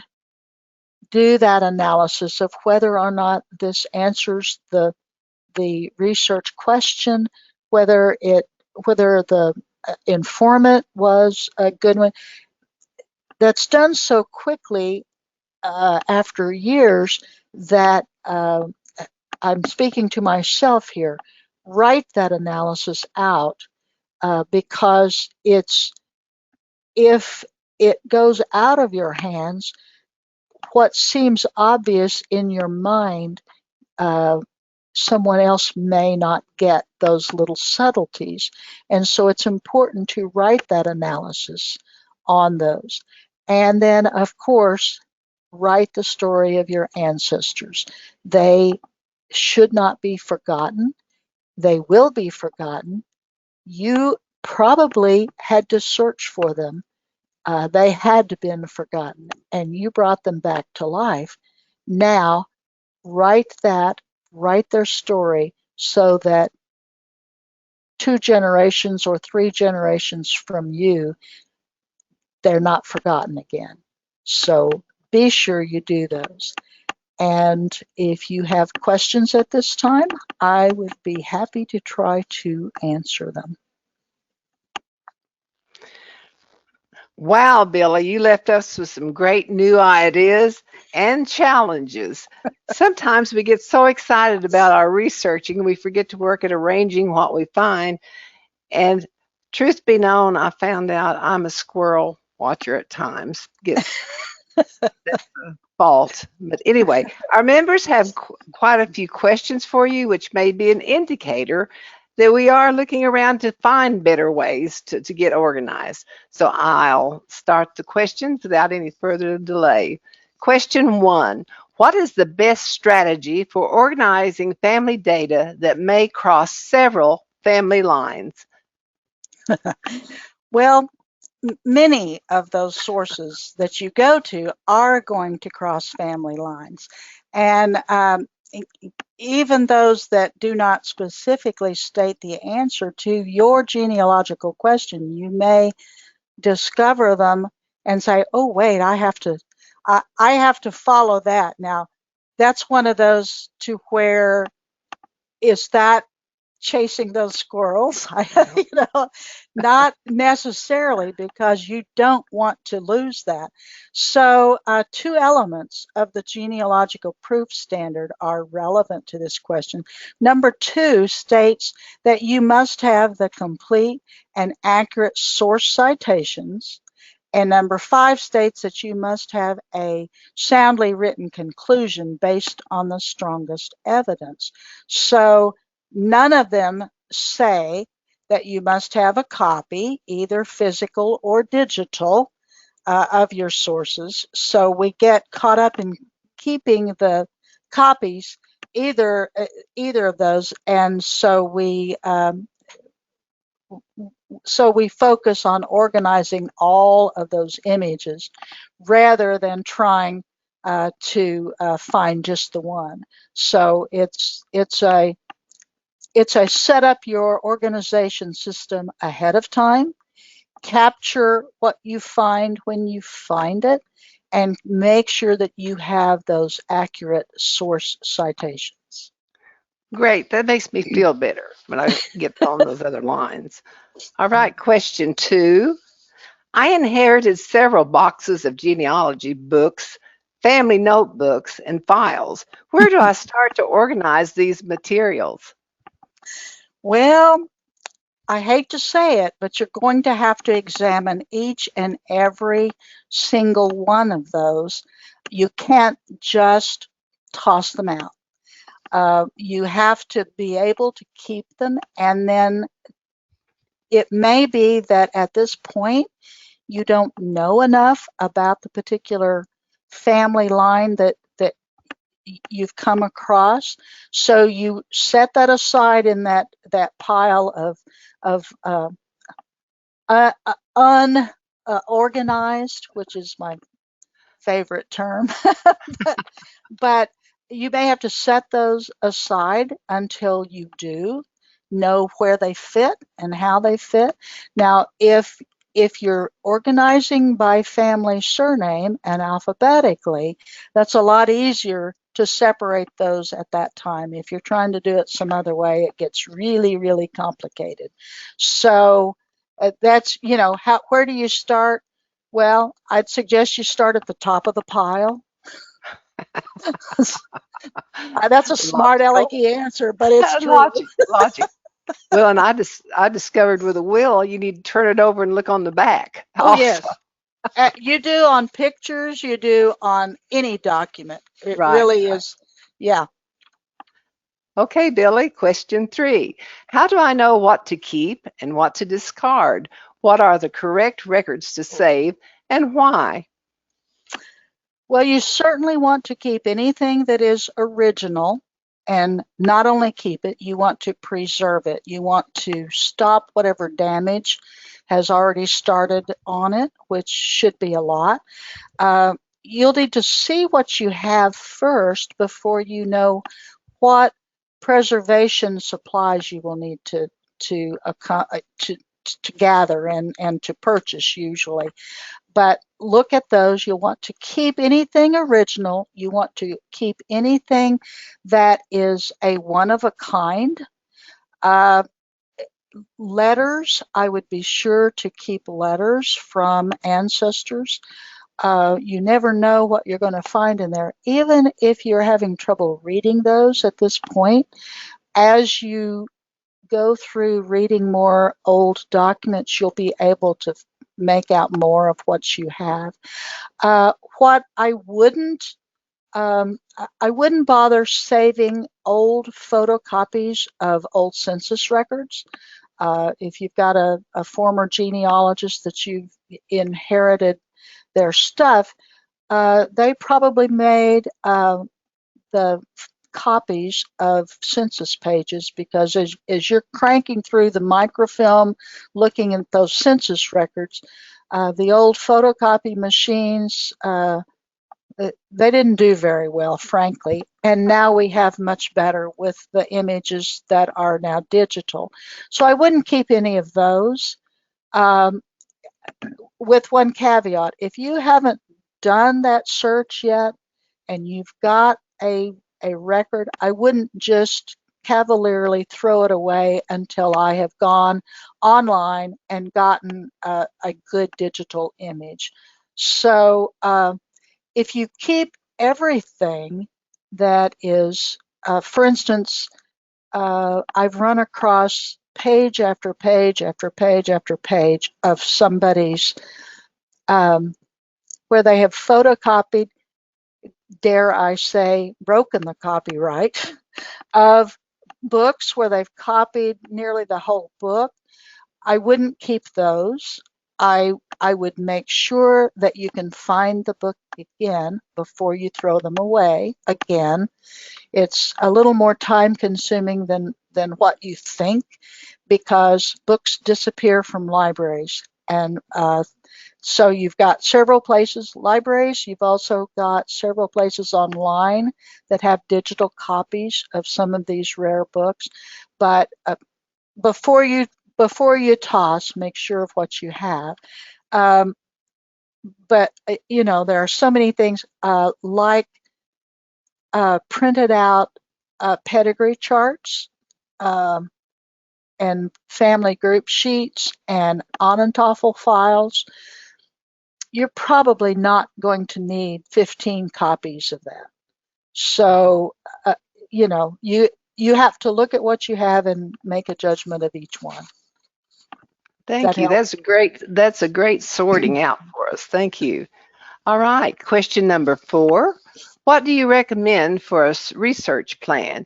do that analysis of whether or not this answers the research question, whether the informant was a good one. That's done so quickly after years that I'm speaking to myself here. Write that analysis out because if it goes out of your hands, what seems obvious in your mind someone else may not get those little subtleties. And so it's important to write that analysis on those. And then, of course, write the story of your ancestors. They should not be forgotten. They will be forgotten. You probably had to search for them. They had to been forgotten, and you brought them back to life. Now, write that, write their story so that 2 generations or 3 generations from you, they're not forgotten again. So be sure you do those. And if you have questions at this time, I would be happy to try to answer them. Wow, Billy, you left us with some great new ideas and challenges. Sometimes we get so excited about our researching, we forget to work at arranging what we find. And truth be known, I found out I'm a squirrel watcher at times. That's the fault. But anyway, our members have quite a few questions for you, which may be an indicator that we are looking around to find better ways to get organized. So I'll start the questions without any further delay. Question 1. What is the best strategy for organizing family data that may cross several family lines? Well, many of those sources that you go to are going to cross family lines. And even those that do not specifically state the answer to your genealogical question, you may discover them and say, oh, wait, I have to follow that. Now, that's one of those to where is that chasing those squirrels? Not necessarily, because you don't want to lose that. So 2 elements of the genealogical proof standard are relevant to this question. Number 2 states that you must have the complete and accurate source citations. And number 5 states that you must have a soundly written conclusion based on the strongest evidence. So none of them say that you must have a copy, either physical or digital, of your sources. So we get caught up in keeping the copies, either of those, and so we focus on organizing all of those images rather than trying to find just the one. So it's a set up your organization system ahead of time, capture what you find when you find it, and make sure that you have those accurate source citations. Great. That makes me feel better when I get on those other lines. All right, question 2. I inherited several boxes of genealogy books, family notebooks, and files. Where do I start to organize these materials? Well, I hate to say it, but you're going to have to examine each and every single one of those. You can't just toss them out. You have to be able to keep them, and then it may be that at this point you don't know enough about the particular family line that you've come across, so you set that aside in that pile of unorganized, which is my favorite term. but you may have to set those aside until you do know where they fit and how they fit. Now, if you're organizing by family surname and alphabetically, that's a lot easier to separate those at that time. If you're trying to do it some other way, it gets really, really complicated. So that's, where do you start? Well, I'd suggest you start at the top of the pile. That's a smart alecky answer, but it's true. Logic. Well, and I discovered with a will, you need to turn it over and look on the back. Oh, yes. You do on pictures, you do on any document. It Right, really is, yeah. Okay, Billy, question 3. How do I know what to keep and what to discard? What are the correct records to save and why? Well, you certainly want to keep anything that is original, and not only keep it, you want to preserve it. You want to stop whatever damage has already started on it, which should be a lot. Uh, you'll need to see what you have first before you know what preservation supplies you will need to gather and to purchase usually. But look at those. You'll want to keep anything original. You want to keep anything that is a one of a kind. Uh, letters, I would be sure to keep letters from ancestors. You never know what you're going to find in there. Even if you're having trouble reading those at this point, as you go through reading more old documents, you'll be able to make out more of what you have. What I wouldn't bother saving old photocopies of old census records. If you've got a former genealogist that you've inherited their stuff, they probably made the copies of census pages, because as you're cranking through the microfilm looking at those census records, the old photocopy machines, they didn't do very well, frankly. And now we have much better with the images that are now digital. So I wouldn't keep any of those. Um, with one caveat, if you haven't done that search yet and you've got a record, I wouldn't just cavalierly throw it away until I have gone online and gotten a good digital image. So if you keep everything that is, for instance, I've run across page after page after page after page of somebody's where they have photocopied, dare I say, broken the copyright of books where they've copied nearly the whole book. I wouldn't keep those. I would make sure that you can find the book again before you throw them away. Again, it's a little more time consuming than what you think, because books disappear from libraries. And so you've got several places, libraries, you've also got several places online that have digital copies of some of these rare books. But before you toss, make sure of what you have. Um, but there are so many things like printed out pedigree charts, um, and family group sheets and Onontoffel files. You're probably not going to need 15 copies of that. So, you have to look at what you have and make a judgment of each one. That Thank you. help? That's a great sorting out for us. Thank you. All right, question number 4. What do you recommend for a research plan?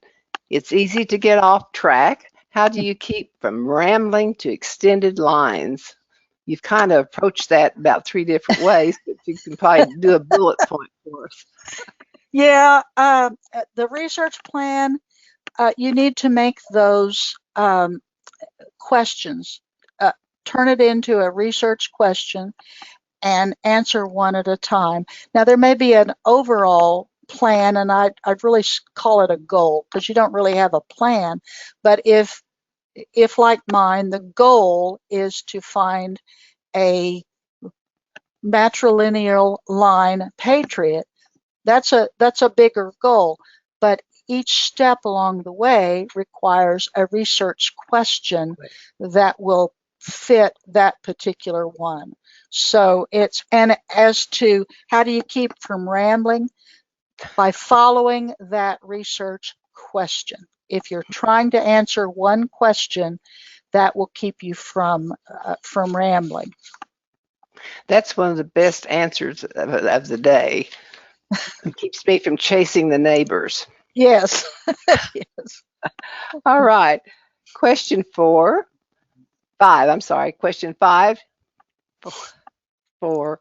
It's easy to get off track. How do you keep from rambling to extended lines? You've kind of approached that about 3 different ways, but you can probably do a bullet point for us. Yeah, the research plan, you need to make those questions, uh, turn it into a research question and answer one at a time. Now, there may be an overall plan, and I'd really call it a goal, because you don't really have a plan. But if like mine, the goal is to find a matrilineal line patriot, that's a bigger goal. But each step along the way requires a research question that will fit that particular one. So and as to how do you keep from rambling? By following that research question. If you're trying to answer one question, that will keep you from rambling. That's one of the best answers of the day. It keeps me from chasing the neighbors. Yes. Yes. All right. Question four, five. I'm sorry. Question five, four.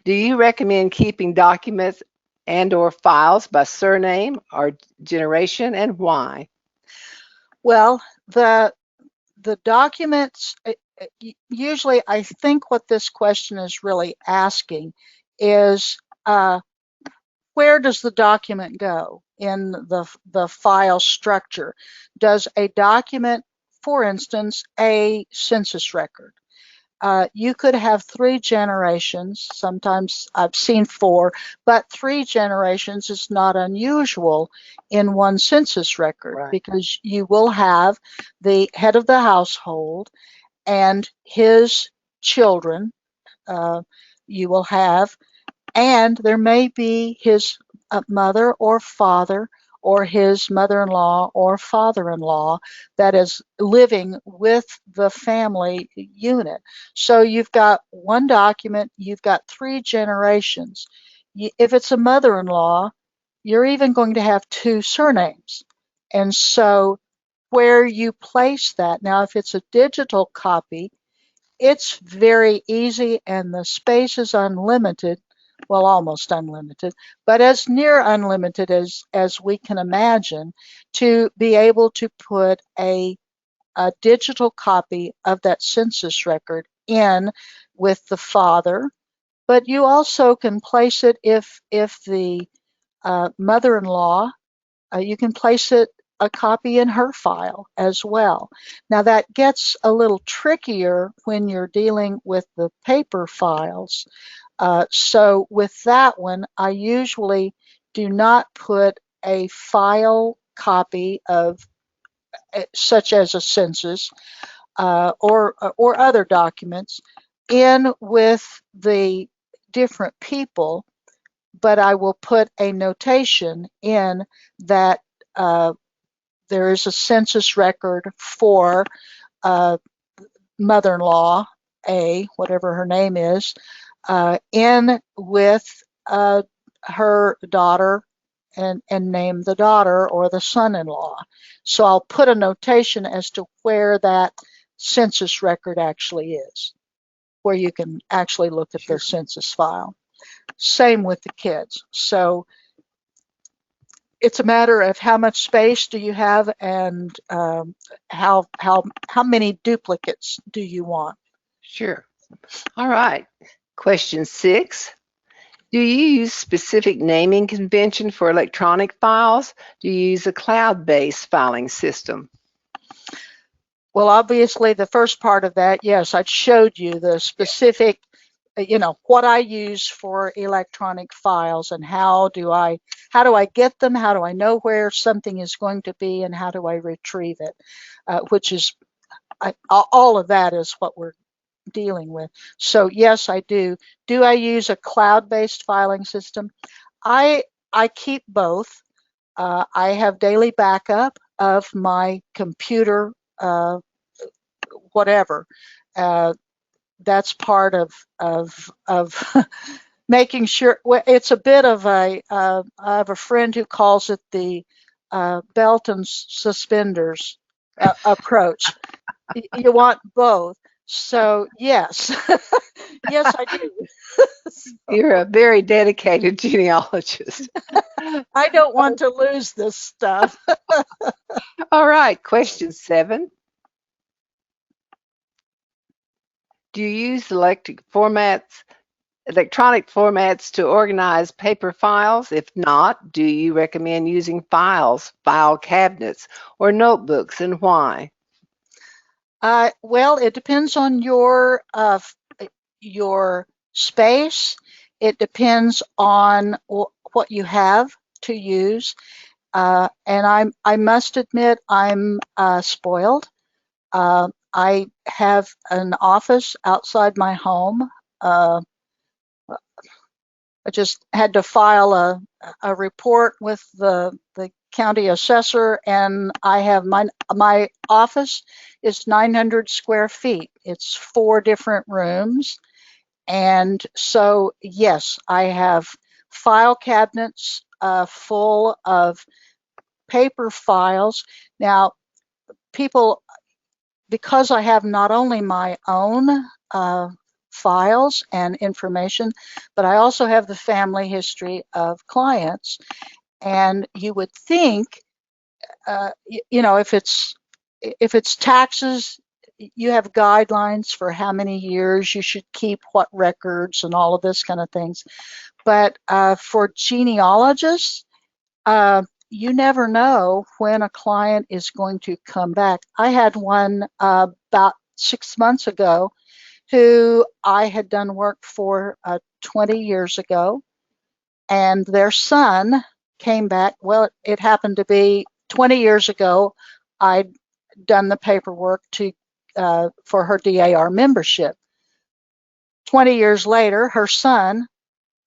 Do you recommend keeping documents and/or files by surname or generation, and why? Well, the documents, usually I think what this question is really asking is where does the document go in the file structure? Does a document, for instance, a census record, you could have three generations. Sometimes I've seen four, but three generations is not unusual in one census record Right. because you will have the head of the household and his children. Uh, you will have, and there may be his mother or father or his mother-in-law or father-in-law that is living with the family unit. So you've got one document, you've got three generations. If it's a mother-in-law, you're even going to have two surnames. And so where you place that, now if it's a digital copy, it's very easy and the space is unlimited, well, almost unlimited, but as near unlimited as we can imagine, to be able to put a digital copy of that census record in with the father. But you also can place it if the mother-in-law, you can place it a copy in her file as well. Now that gets a little trickier when you're dealing with the paper files. So with that one, I usually do not put a file copy of such as a census or other documents in with the different people, but I will put a notation in that there is a census record for uh, mother-in-law A, whatever her name is, in with her daughter and name the daughter or the son-in-law. So I'll put a notation as to where that census record actually is, where you can actually look at the Sure. census file. Same with the kids. So it's a matter of how much space do you have and how many duplicates do you want. Sure. All right. Question six. Do you use specific naming convention for electronic files? Do you use a cloud-based filing system? Well, obviously, the first part of that, yes, I showed you the specific, what I use for electronic files and how do I get them? How do I know where something is going to be and how do I retrieve it? Which is all of that is what we're dealing with. So yes, I do. Do I use a cloud-based filing system? I keep both. I have daily backup of my computer, whatever. Uh, that's part of making sure. Well, it's a bit of a. I have a friend who calls it the belt and suspenders approach. You want both. So yes, yes, I do. You're a very dedicated genealogist. I don't want to lose this stuff. All right. Question seven. Do you use electronic formats to organize paper files? If not, do you recommend using files, file cabinets, or notebooks, and why? Well, it depends on your space. It depends on what you have to use. And I must admit I'm spoiled. I have an office outside my home. I just had to file a report with the county assessor, and I have my office is 900 square feet. It's 4 different rooms, and so yes, I have file cabinets full of paper files. Now, people, because I have not only my own files and information, but I also have the family history of clients. And you would think, if it's taxes, you have guidelines for how many years you should keep what records and all of this kind of things. But for genealogists, you never know when a client is going to come back. I had one about 6 months ago who I had done work for 20 years ago, and their son came back. Well, it happened to be 20 years ago I'd done the paperwork for her DAR membership. 20 years later, her son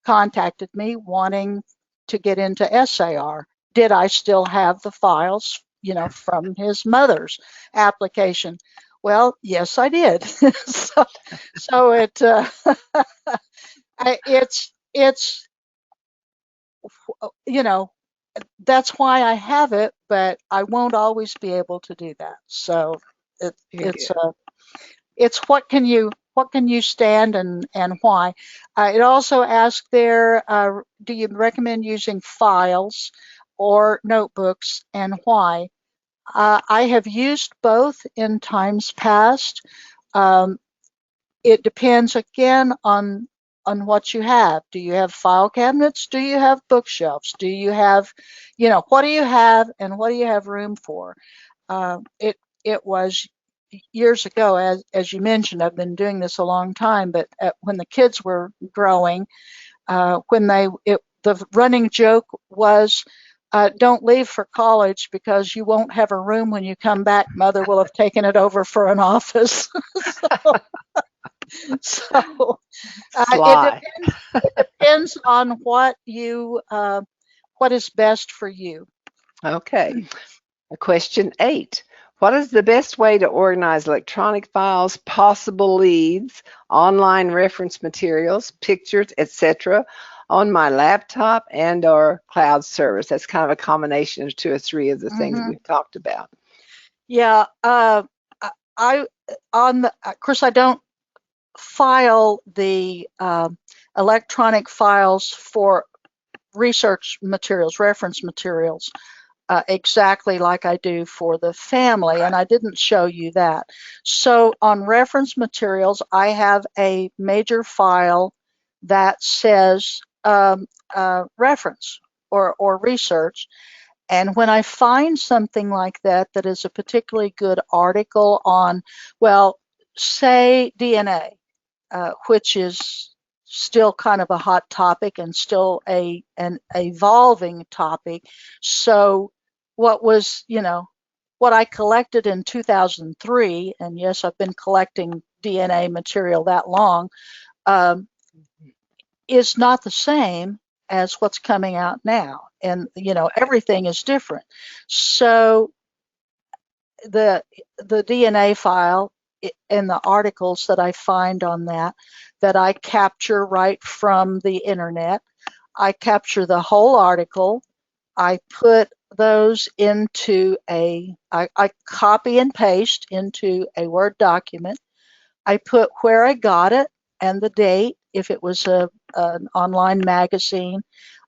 contacted me wanting to get into SAR. Did I still have the files, from his mother's application? Well, yes, I did. so it's that's why I have it, but I won't always be able to do that. So it's what can you stand and why. It also asks there, do you recommend using files or notebooks and why? I have used both in times past. It depends again on what you have. Do you have file cabinets? Do you have bookshelves? Do you have, what do you have and what do you have room for? It was years ago, as you mentioned. I've been doing this a long time, but when the kids were growing, the running joke was, don't leave for college because you won't have a room when you come back. Mother will have taken it over for an office. So it depends on what is best for you. Okay. Question 8. What is the best way to organize electronic files, possible leads, online reference materials, pictures, etc., on my laptop and or cloud service? That's kind of a combination of 2 or 3 of the things that we've talked about. Yeah. Of course, I don't file the electronic files for research materials, reference materials, exactly like I do for the family, and I didn't show you that. So on reference materials, I have a major file that says reference or research. And when I find something like that is a particularly good article on, well, say DNA, which is still kind of a hot topic and still an evolving topic. So what I collected in 2003, and yes, I've been collecting DNA material that long, is not the same as what's coming out now. And, everything is different. So the DNA file and the articles that I find on that I capture right from the internet, I capture the whole article. I put those into I copy and paste into a Word document. I put where I got it and the date. If it was an online magazine,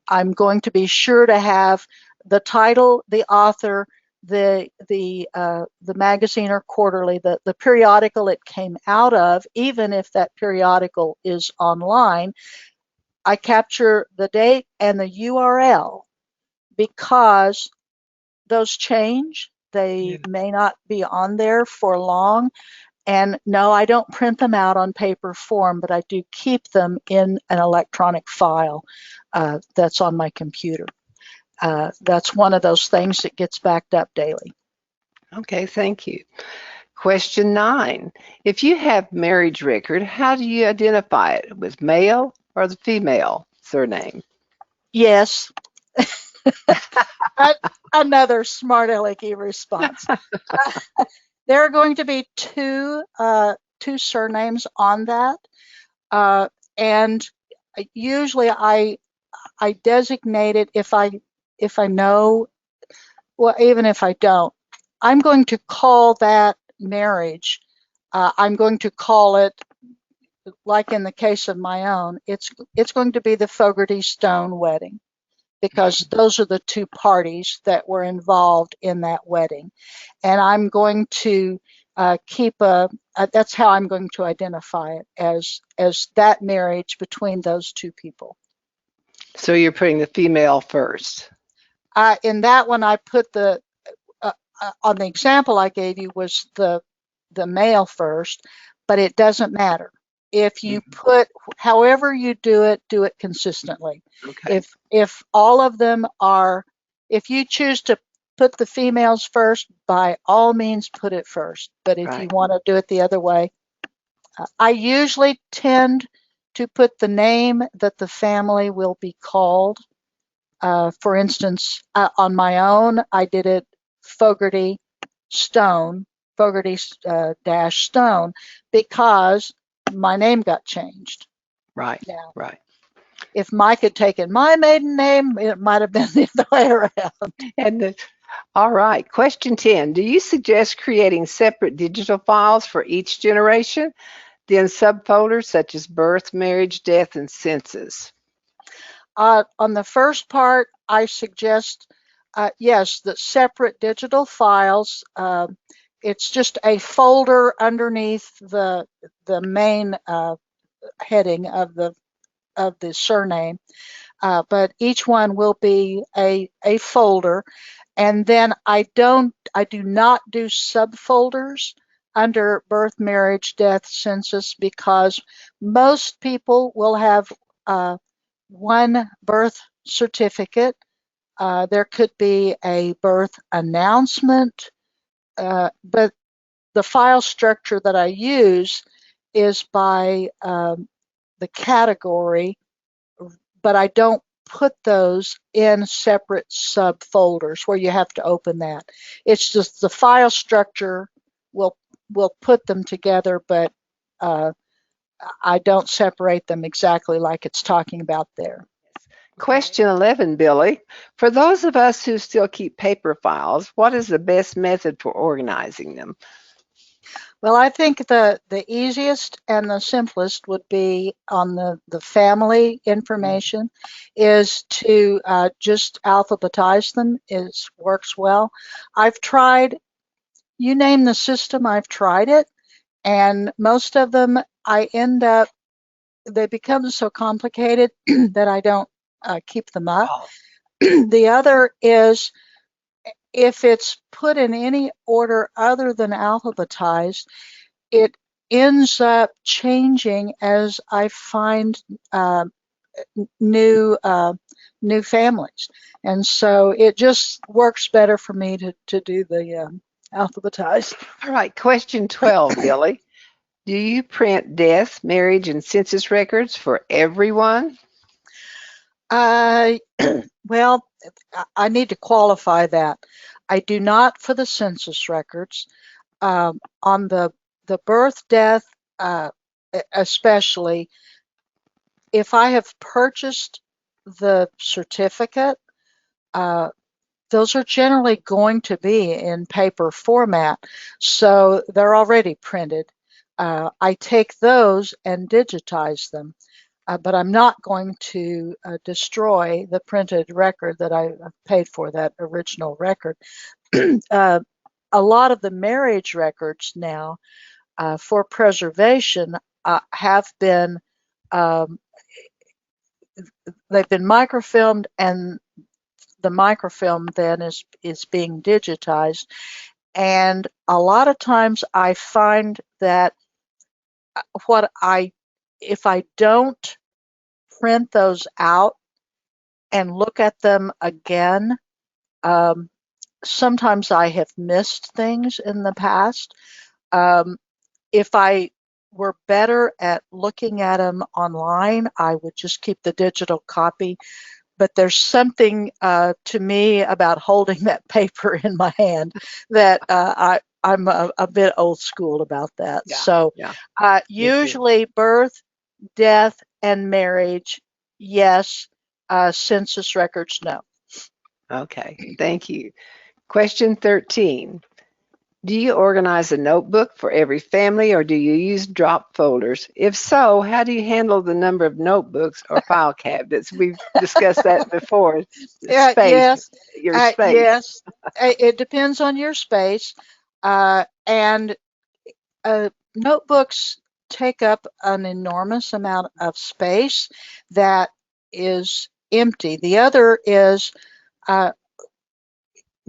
I'm going to be sure to have the title, the author, the magazine or quarterly, the periodical it came out of. Even if that periodical is online, I capture the date and the URL, because those change. They may not be on there for long. And no, I don't print them out on paper form, but I do keep them in an electronic file that's on my computer. That's one of those things that gets backed up daily. Okay, thank you. Question 9. If you have marriage record, how do you identify it? With male or the female surname? Yes. Another smart alecky response. There are going to be two surnames on that, and usually I designate it if I know Well, even if I don't, I'm going to call that marriage. I'm going to call it, like in the case of my own, it's going to be the Fogarty Stone wedding, because those are the two parties that were involved in that wedding. And I'm going to that's how I'm going to identify it, as that marriage between those two people. So you're putting the female first. In that one, I put on the example I gave you was the male first, but it doesn't matter. If you put, however you do it consistently. Okay. If all of them are, if you choose to put the females first, by all means put it first. But if you want to do it the other way, I usually tend to put the name that the family will be called. For instance, on my own, I did it Fogarty Stone, Fogarty dash Stone, because my name got changed. Right. Now, right. if Mike had taken my maiden name, it might have been the other way around. And all right. Question 10. Do you suggest creating separate digital files for each generation, then subfolders such as birth, marriage, death, and census? On the first part, I suggest, yes, the separate digital files. It's just a folder underneath the main heading of the surname, but each one will be a folder. And then I do not do subfolders under birth, marriage, death, census, because most people will have one birth certificate. There could be a birth announcement, but the file structure that I use is by the category, but I don't put those in separate subfolders where you have to open that. It's just the file structure will put them together, but I don't separate them exactly like it's talking about there. Question 11, Billie. For those of us who still keep paper files, what is the best method for organizing them? Well, I think the easiest and the simplest would be on the family information is to just alphabetize them. It works well. I've tried, you name the system, I've tried it, and most of them I end up, they become so complicated that I don't keep them up. Oh. The other is, if it's put in any order other than alphabetized, it ends up changing as I find new families, and so it just works better for me to do the alphabetized. All right, question 12, Billie. Do you print death, marriage, and census records for everyone? Well, I need to qualify that. I do not for the census records. On the birth, death, especially, if I have purchased the certificate, those are generally going to be in paper format, so they're already printed. I take those and digitize them, but I'm not going to destroy the printed record that I paid for, that original record. A lot of the marriage records now, for preservation, have been they've been microfilmed, and the microfilm then is being digitized. And a lot of times I find that if I don't print those out and look at them again, sometimes I have missed things in the past. If I were better at looking at them online, I would just keep the digital copy. But there's something to me about holding that paper in my hand that I'm a bit old school about that. Yeah, So yeah. usually birth, death, and marriage, yes. Census records, no. Okay, thank you. Question 13. Do you organize a notebook for every family or do you use drop folders? If so, how do you handle the number of notebooks or file cabinets? We've discussed that before. Space, Yes, your space. yes. It depends on your space, and notebooks take up an enormous amount of space that is empty. The other is uh,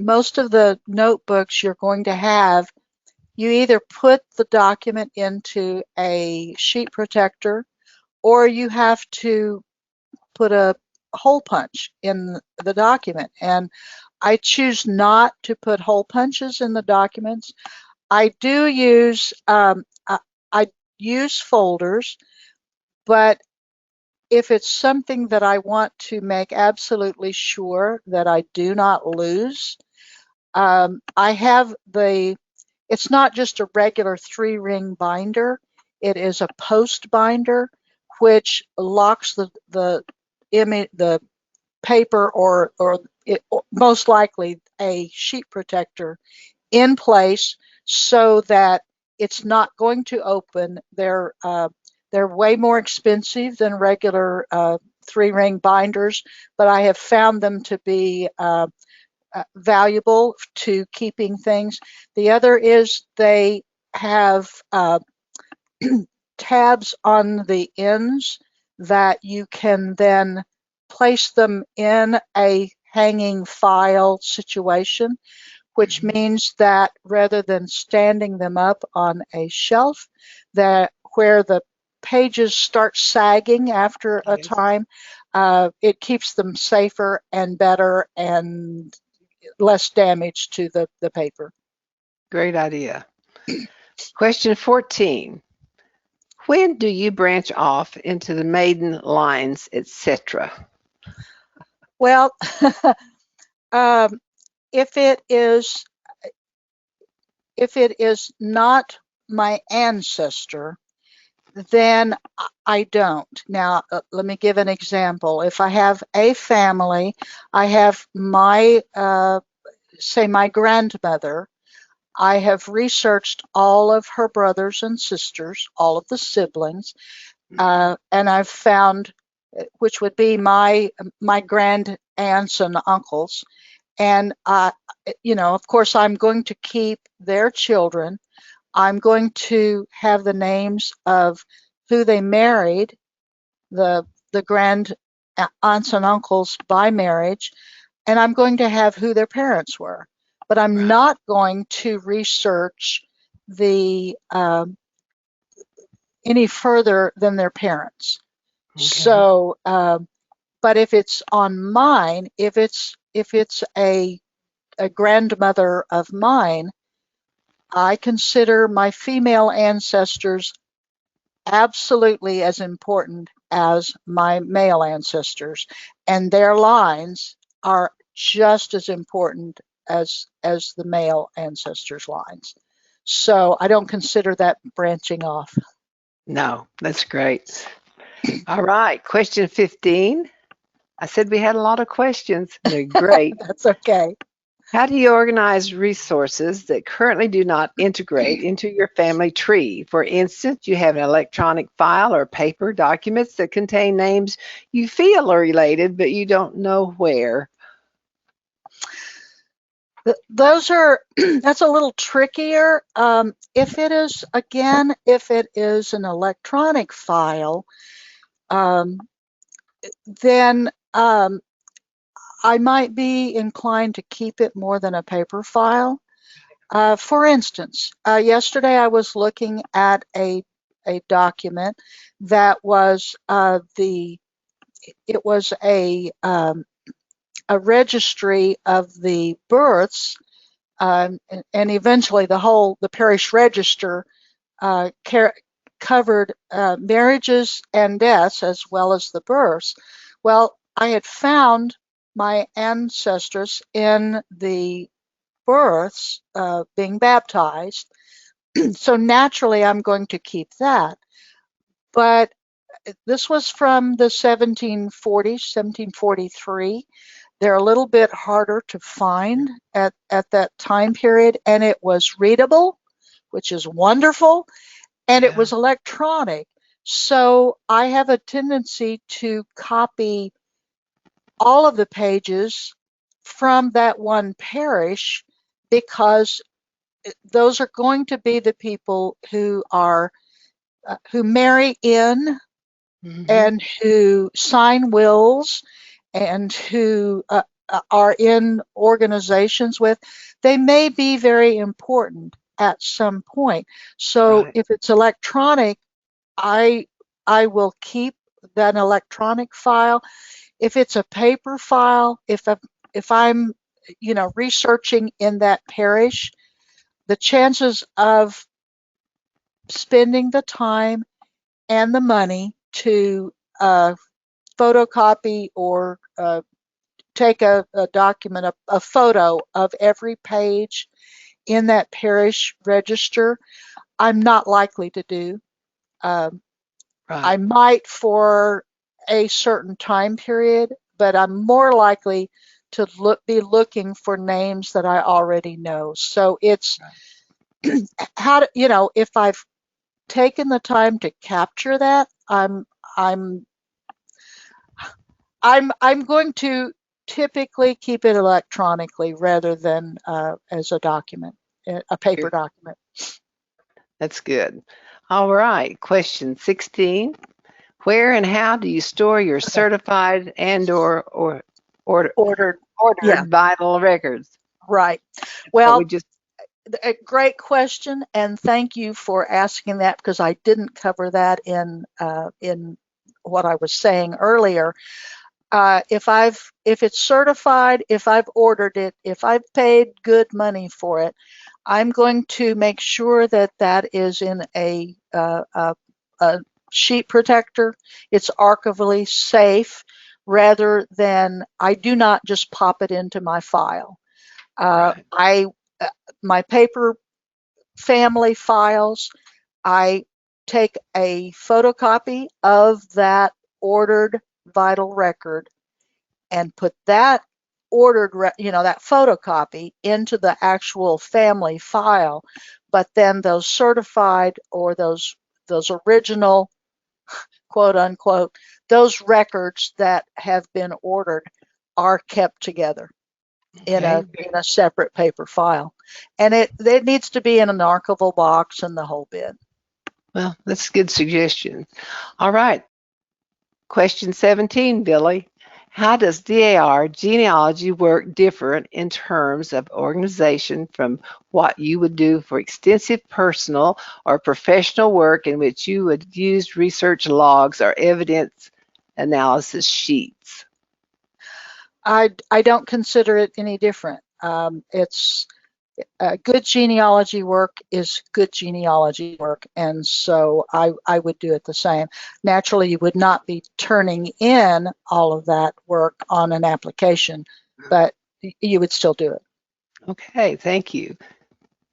most of the notebooks you're going to have, you either put the document into a sheet protector or you have to put a hole punch in the document. And I choose not to put hole punches in the documents. I do use I use folders, but if it's something that I want to make absolutely sure that I do not lose, I have it's not just a regular 3-ring binder. It is a post binder, which locks the image, the paper, or most likely a sheet protector in place so that it's not going to open. They're way more expensive than regular 3-ring binders, but I have found them to be valuable to keeping things. The other is they have tabs on the ends that you can then place them in a hanging file situation, which means that rather than standing them up on a shelf, that where the pages start sagging after a Yes. time, it keeps them safer and better and less damage to the paper. Great idea. Question 14. When do you branch off into the maiden lines, etc.? Well, um, if it is not my ancestor, then I don't. Now, let me give an example. If I have a family, I have my, say, my grandmother. I have researched all of her brothers and sisters, all of the siblings, and I've found, which would be my grand aunts and uncles, and of course, I'm going to keep their children. I'm going to have the names of who they married, the grand aunts and uncles by marriage, and I'm going to have who their parents were. But I'm Right. not going to research the any further than their parents. Okay. So, but if it's on mine, if it's a grandmother of mine, I consider my female ancestors absolutely as important as my male ancestors, and their lines are just as important as the male ancestors' lines. So I don't consider that branching off. No, that's great. All right. Question 15. I said we had a lot of questions. They're great. That's okay. How do you organize resources that currently do not integrate into your family tree? For instance, you have an electronic file or paper documents that contain names you feel are related, but you don't know where. Those are that's a little trickier. If it is an electronic file, um, then I might be inclined to keep it more than a paper file. For instance, yesterday I was looking at a document that was it was a registry of the births, and eventually the parish register uh, covered marriages and deaths as well as the births. Well, I had found my ancestors in the births, being baptized, so naturally I'm going to keep that. But this was from the 1740s, 1743. They're a little bit harder to find at that time period, and it was readable, which is wonderful, and it Yeah. was electronic. So I have a tendency to copy all of the pages from that one parish because those are going to be the people who are who marry in Hmm. and who sign wills and who are in organizations with. They may be very important at some point. So Right. if it's electronic, I I will keep that electronic file. If it's a paper file, if I'm researching in that parish, the chances of spending the time and the money to photocopy or take a document, a photo of every page in that parish register, I'm not likely to do. Um, I Right. might for a certain time period, but I'm more likely to be looking for names that I already know. So it's how to, if I've taken the time to capture that, I'm I'm going to typically keep it electronically rather than as a document, a paper You're, document. that's good. All right. Question 16. Where and how do you store your Okay. certified and or Ordered. Yeah, ordered vital records? right. What we Well, just a great question, and thank you for asking that because I didn't cover that in what I was saying earlier. If it's certified, if I've ordered it, if I've paid good money for it, I'm going to make sure that that is in a sheet protector. It's archivally safe rather than I do not just pop it into my file. right. I My paper family files, I take a photocopy of that ordered vital record and put that that photocopy into the actual family file, but then those certified or those original quote unquote those records that have been ordered are kept together in Okay. a separate paper file, and it needs to be in an archival box and the whole bit. Well, that's a good suggestion. All right. Question 17, Billy. How does DAR genealogy work different in terms of organization from what you would do for extensive personal or professional work in which you would use research logs or evidence analysis sheets? I don't consider it any different. It's Good genealogy work is good genealogy work, and so I would do it the same. Naturally, you would not be turning in all of that work on an application, but you would still do it. Okay, thank you.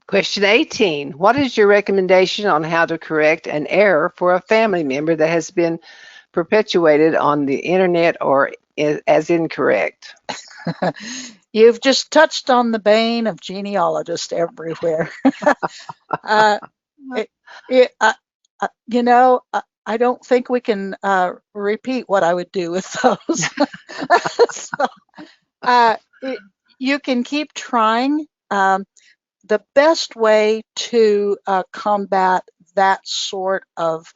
Question 18. What is your recommendation on how to correct an error for a family member that has been perpetuated on the internet or as incorrect? You've just touched on the bane of genealogists everywhere. uh, it, I don't think we can repeat what I would do with those. So, uh, it, you can keep trying. The best way to combat that sort of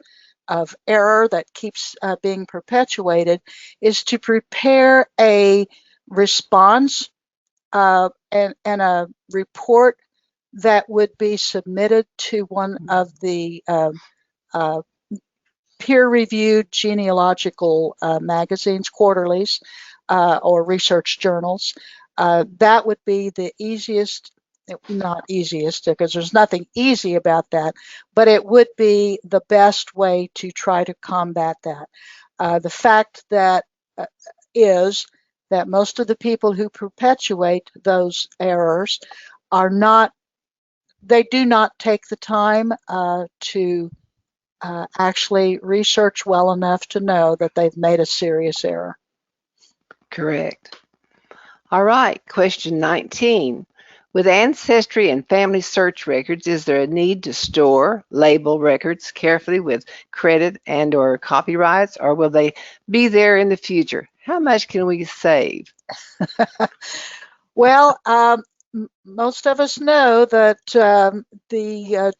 error that keeps being perpetuated is to prepare a response and a report that would be submitted to one of the uh, peer-reviewed genealogical magazines, quarterlies, or research journals. That would be the easiest, not easiest, because there's nothing easy about that, but it would be the best way to try to combat that. The fact that is that most of the people who perpetuate those errors are not, they do not take the time to actually research well enough to know that they've made a serious error. Correct. All right, question 19. With ancestry and family search records, is there a need to store, label records carefully with credit and or copyrights, or will they be there in the future? How much can we save? Well, most of us know that the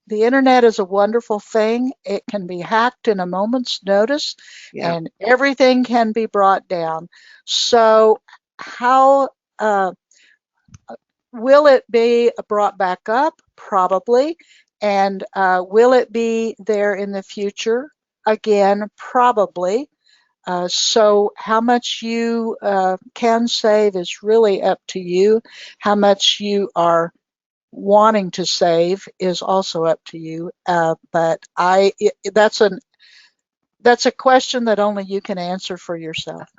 internet is a wonderful thing. It can be hacked in a moment's notice, Yeah. and everything can be brought down. So, how will it be brought back up? Probably. And will it be there in the future? Again, probably. So how much you can save is really up to you. How much you are wanting to save is also up to you. But that's a question that only you can answer for yourself.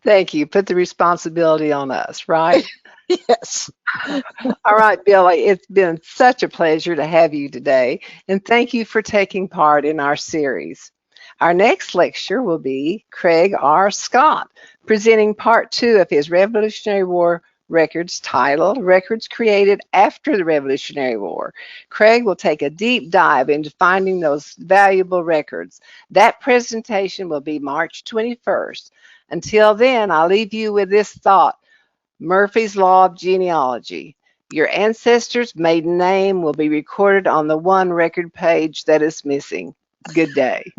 Thank you. Put the responsibility on us, right? Yes. All right, Billy, it's been such a pleasure to have you today, and thank you for taking part in our series. Our next lecture will be Craig R. Scott, presenting part two of his Revolutionary War records titled Records Created After the Revolutionary War. Craig will take a deep dive into finding those valuable records. That presentation will be March 21st. Until then, I'll leave you with this thought. Murphy's Law of Genealogy. Your ancestors' maiden name will be recorded on the one record page that is missing. Good day.